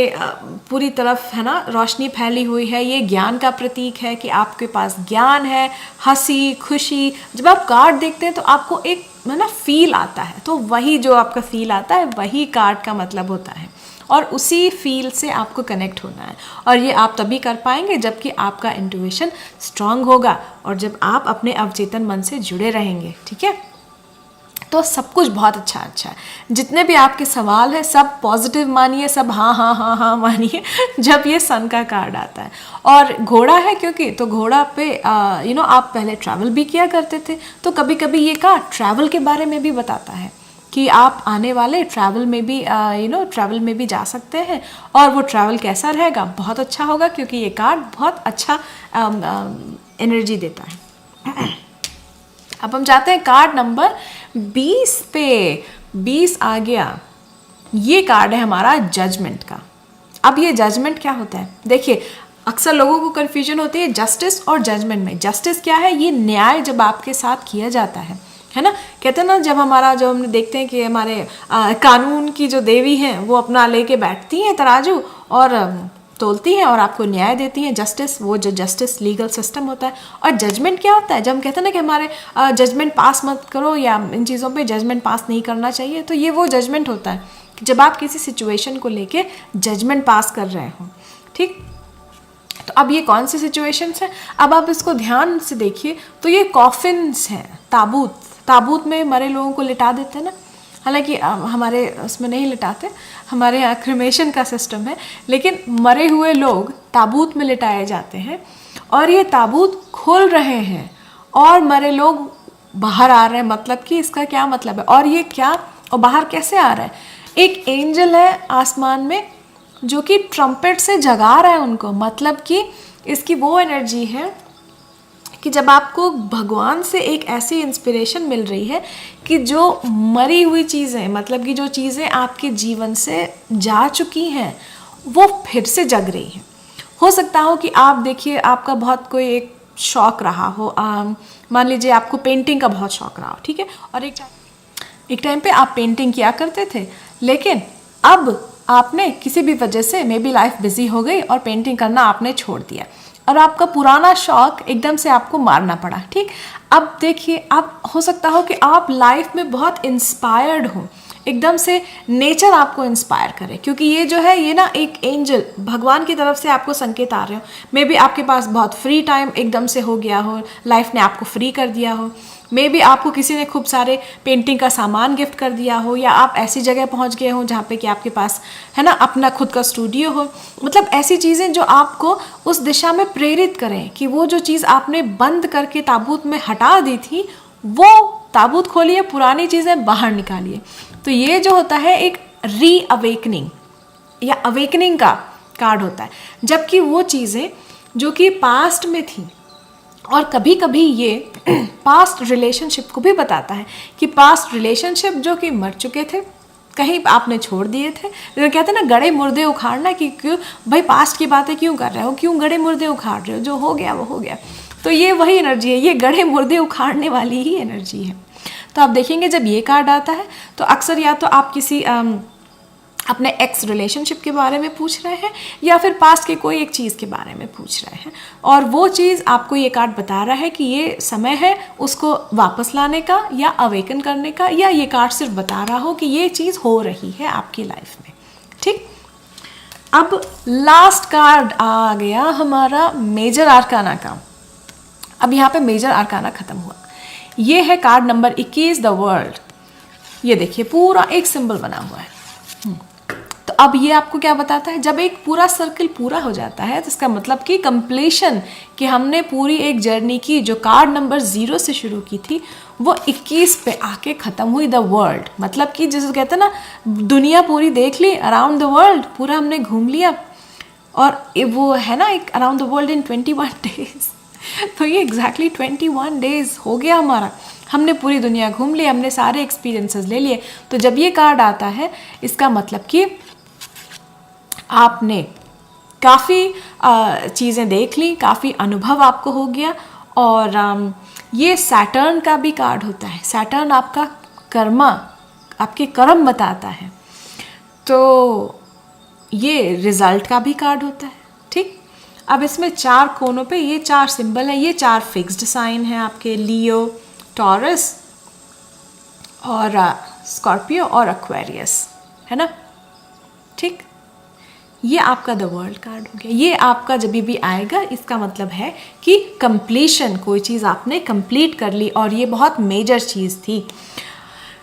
पूरी तरफ है ना रोशनी फैली हुई है, ये ज्ञान का प्रतीक है कि आपके पास ज्ञान है, हंसी खुशी। जब आप कार्ड देखते हैं तो आपको एक है ना फील आता है, तो वही जो आपका फील आता है वही कार्ड का मतलब होता है, और उसी फील से आपको कनेक्ट होना है, और ये आप तभी कर पाएंगे जबकि आपका इंट्यूशन स्ट्रांग होगा और जब आप अपने अवचेतन मन से जुड़े रहेंगे। ठीक है, तो सब कुछ बहुत अच्छा है। जितने भी आपके सवाल है सब पॉजिटिव मानिए, सब हाँ हाँ हाँ हाँ मानिए जब ये सन का कार्ड आता है। और घोड़ा है क्योंकि, तो घोड़ा पे आप पहले ट्रैवल भी किया करते थे, तो कभी कभी ये कार्ड ट्रैवल के बारे में भी बताता है कि आप आने वाले ट्रैवल में भी ट्रैवल में भी जा सकते हैं, और वो ट्रैवल कैसा रहेगा, बहुत अच्छा होगा, क्योंकि ये कार्ड बहुत अच्छा एनर्जी देता है। अब हम जाते हैं कार्ड नंबर 20 पे। 20 आ गया, ये कार्ड है हमारा जजमेंट का। अब ये जजमेंट क्या होता है? देखिए, अक्सर लोगों को कन्फ्यूजन होती है जस्टिस और जजमेंट में। जस्टिस क्या है? ये न्याय जब आपके साथ किया जाता है ना। कहते हैं ना, जब हम देखते हैं कि हमारे कानून की जो देवी हैं वो अपना लेके बैठती हैं तराजू और तोलती हैं और आपको न्याय देती हैं, जस्टिस, वो जो जस्टिस लीगल सिस्टम होता है। और जजमेंट क्या होता है? जब हम कहते हैं ना कि हमारे जजमेंट पास मत करो या इन चीज़ों पे जजमेंट पास नहीं करना चाहिए, तो ये वो जजमेंट होता है जब आप किसी सिचुएशन को लेके जजमेंट पास कर रहे हो। ठीक, तो अब ये कौन सी सिचुएशंस हैं? अब आप इसको ध्यान से देखिए तो ये कॉफिन्स हैं, ताबूत में मरे लोगों को लिटा देते हैं ना। हालांकि हमारे उसमें नहीं लिटाते, हमारे यहाँ क्रिमेशन का सिस्टम है, लेकिन मरे हुए लोग ताबूत में लिटाए जाते हैं और ये ताबूत खोल रहे हैं और मरे लोग बाहर आ रहे हैं। मतलब कि इसका क्या मतलब है? और ये क्या, और बाहर कैसे आ रहा है? एक एंजल है आसमान में जो कि ट्रम्पेट से जगा रहा है उनको। मतलब कि इसकी वो एनर्जी है कि जब आपको भगवान से एक ऐसी इंस्पिरेशन मिल रही है कि जो मरी हुई चीज़ें, मतलब कि जो चीज़ें आपके जीवन से जा चुकी हैं वो फिर से जग रही हैं। हो सकता हो कि आप देखिए, आपका बहुत कोई एक शौक़ रहा हो, मान लीजिए आपको पेंटिंग का बहुत शौक़ रहा हो, ठीक है, और एक टाइम पे आप पेंटिंग किया करते थे, लेकिन अब आपने किसी भी वजह से, मे बी लाइफ बिजी हो गई और पेंटिंग करना आपने छोड़ दिया और आपका पुराना शौक एकदम से आपको मारना पड़ा। ठीक, अब देखिए, अब हो सकता हो कि आप लाइफ में बहुत इंस्पायर्ड हो, एकदम से नेचर आपको इंस्पायर करे, क्योंकि ये जो है ये ना एक एंजल भगवान की तरफ से आपको संकेत आ रहे हो। मे बी आपके पास बहुत फ्री टाइम एकदम से हो गया हो, लाइफ ने आपको फ्री कर दिया हो, मे बी आपको किसी ने खूब सारे पेंटिंग का सामान गिफ्ट कर दिया हो, या आप ऐसी जगह पहुंच गए हो जहाँ पे कि आपके पास है ना अपना खुद का स्टूडियो हो। मतलब ऐसी चीज़ें जो आपको उस दिशा में प्रेरित करें कि वो जो चीज़ आपने बंद करके ताबूत में हटा दी थी, वो ताबूत खोलिए, पुरानी चीज़ें बाहर निकालिए। तो ये जो होता है एक री अवेकनिंग या अवेकनिंग का कार्ड होता है, जबकि वो चीज़ें जो कि पास्ट में थी, और कभी कभी ये पास्ट रिलेशनशिप को भी बताता है कि पास्ट रिलेशनशिप जो कि मर चुके थे, कहीं आपने छोड़ दिए थे। तो कहते हैं ना गड़े मुर्दे उखाड़ना, कि क्यों भाई पास्ट की बातें क्यों कर रहे हो, क्यों गड़े मुर्दे उखाड़ रहे हो, जो हो गया वो हो गया। तो ये वही एनर्जी है, ये गड़े मुर्दे उखाड़ने वाली ही एनर्जी है। तो आप देखेंगे जब ये कार्ड आता है तो अक्सर या तो आप किसी अपने एक्स रिलेशनशिप के बारे में पूछ रहे हैं, या फिर पास्ट के कोई एक चीज़ के बारे में पूछ रहे हैं, और वो चीज़ आपको ये कार्ड बता रहा है कि ये समय है उसको वापस लाने का या अवेकन करने का, या ये कार्ड सिर्फ बता रहा हो कि ये चीज़ हो रही है आपकी लाइफ में। ठीक, अब लास्ट कार्ड आ गया हमारा मेजर आर्काना का। अब यहाँ पे मेजर आर्काना खत्म हुआ। ये है कार्ड नंबर 21, द वर्ल्ड। ये देखिए पूरा एक सिंबल बना हुआ है। तो अब ये आपको क्या बताता है? जब एक पूरा सर्कल पूरा हो जाता है तो इसका मतलब कि कंप्लीशन, कि हमने पूरी एक जर्नी की जो कार्ड नंबर 0 से शुरू की थी वो 21 पे आके ख़त्म हुई, द वर्ल्ड। मतलब कि जैसे कहते हैं ना, दुनिया पूरी देख ली, अराउंड द वर्ल्ड पूरा हमने घूम लिया, और वो है ना एक around the world in 21 days. तो ये एग्जैक्टली 21 डेज हो गया हमारा, हमने पूरी दुनिया घूम ली, हमने सारे एक्सपीरियंसेस ले लिए। तो जब ये कार्ड आता है इसका मतलब कि आपने काफ़ी चीज़ें देख ली, काफ़ी अनुभव आपको हो गया। और ये सैटर्न का भी कार्ड होता है। सैटर्न आपका कर्मा, आपके कर्म बताता है। तो ये रिजल्ट का भी कार्ड होता है। ठीक, अब इसमें 4 कोनों पे ये 4 सिंबल हैं, ये 4 फिक्स्ड साइन हैं आपके, लियो, टॉरस और स्कॉर्पियो और एक्वेरियस, है ना। ठीक, ये आपका द वर्ल्ड कार्ड हो गया। ये आपका जब भी आएगा इसका मतलब है कि कंप्लीशन, कोई चीज़ आपने कंप्लीट कर ली, और ये बहुत मेजर चीज़ थी।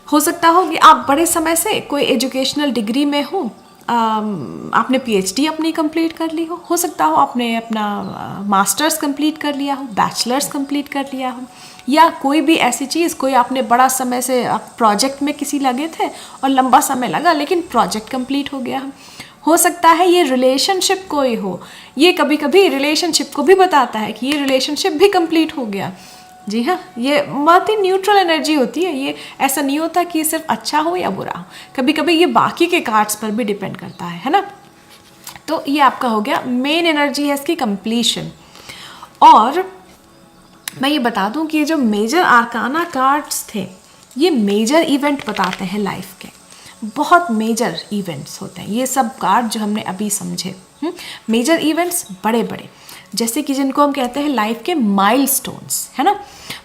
हो सकता हो कि आप बड़े समय से कोई एजुकेशनल डिग्री में हो, आपने पीएचडी अपनी कंप्लीट कर ली हो सकता हो आपने अपना मास्टर्स कंप्लीट कर लिया हो, बैचलर्स कंप्लीट कर लिया हो, या कोई भी ऐसी चीज़, कोई आपने बड़ा समय से प्रोजेक्ट में किसी लगे थे और लंबा समय लगा लेकिन प्रोजेक्ट कंप्लीट हो गया। हो सकता है ये रिलेशनशिप कोई हो, ये कभी कभी रिलेशनशिप को भी बताता है कि ये रिलेशनशिप भी कंप्लीट हो गया। जी हाँ, ये बहुत ही न्यूट्रल एनर्जी होती है। ये ऐसा नहीं होता कि सिर्फ अच्छा हो या बुरा हो, कभी कभी ये बाकी के कार्ड्स पर भी डिपेंड करता है ना। तो ये आपका हो गया, मेन एनर्जी है इसकी कंप्लीशन। और मैं ये बता दूं कि ये जो मेजर आर्काना कार्ड्स थे, ये मेजर इवेंट बताते हैं लाइफ के, बहुत मेजर इवेंट्स होते हैं ये सब कार्ड जो हमने अभी समझे। मेजर इवेंट्स बड़े बड़े, जैसे कि जिनको हम कहते हैं लाइफ के माइलस्टोन्स, है ना।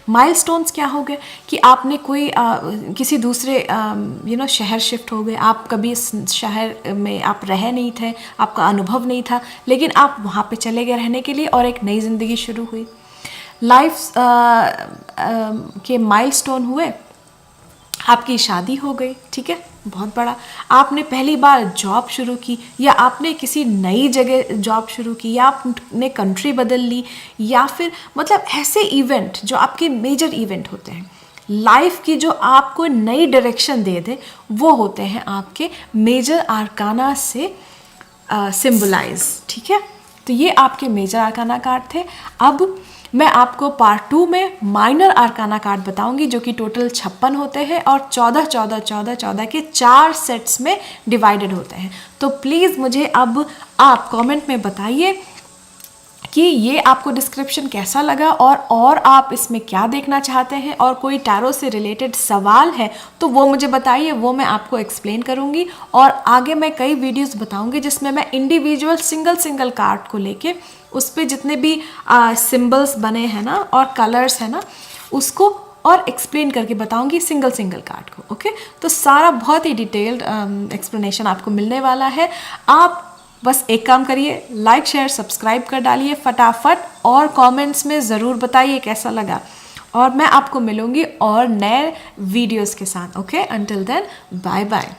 माइलस्टोन्स क्या हो गए कि आपने कोई किसी दूसरे शहर शिफ्ट हो गए, आप कभी इस शहर में आप रहे नहीं थे, आपका अनुभव नहीं था, लेकिन आप वहाँ पे चले गए रहने के लिए और एक नई ज़िंदगी शुरू हुई। लाइफ के माइलस्टोन हुए, आपकी शादी हो गई, ठीक है, बहुत बड़ा। आपने पहली बार जॉब शुरू की, या आपने किसी नई जगह जॉब शुरू की, या आपने कंट्री बदल ली, या फिर मतलब ऐसे इवेंट जो आपके मेजर इवेंट होते हैं लाइफ की, जो आपको नई डायरेक्शन दे दे, वो होते हैं आपके मेजर आर्काना से सिंबलाइज, ठीक है। तो ये आपके मेजर आर्काना कार्ड थे। अब मैं आपको पार्ट 2 में माइनर आर्काना कार्ड बताऊंगी, जो कि टोटल 56 होते हैं और 14 के 4 सेट्स में डिवाइडेड होते हैं। तो प्लीज़ मुझे अब आप कमेंट में बताइए कि ये आपको डिस्क्रिप्शन कैसा लगा, और आप इसमें क्या देखना चाहते हैं, और कोई टैरो से रिलेटेड सवाल है तो वो मुझे बताइए, वो मैं आपको एक्सप्लेन करूँगी। और आगे मैं कई वीडियोस बताऊँगी जिसमें मैं इंडिविजुअल सिंगल कार्ड को लेके उस पर जितने भी सिंबल्स बने हैं ना और कलर्स हैं ना, उसको और एक्सप्लेन करके बताऊंगी सिंगल कार्ड को। ओके, तो सारा बहुत ही डिटेल्ड एक्सप्लेनेशन आपको मिलने वाला है। आप बस एक काम करिए, लाइक शेयर सब्सक्राइब कर डालिए फटाफट, और कमेंट्स में ज़रूर बताइए कैसा लगा, और मैं आपको मिलूंगी और नए वीडियोस के साथ। Okay, until then bye bye.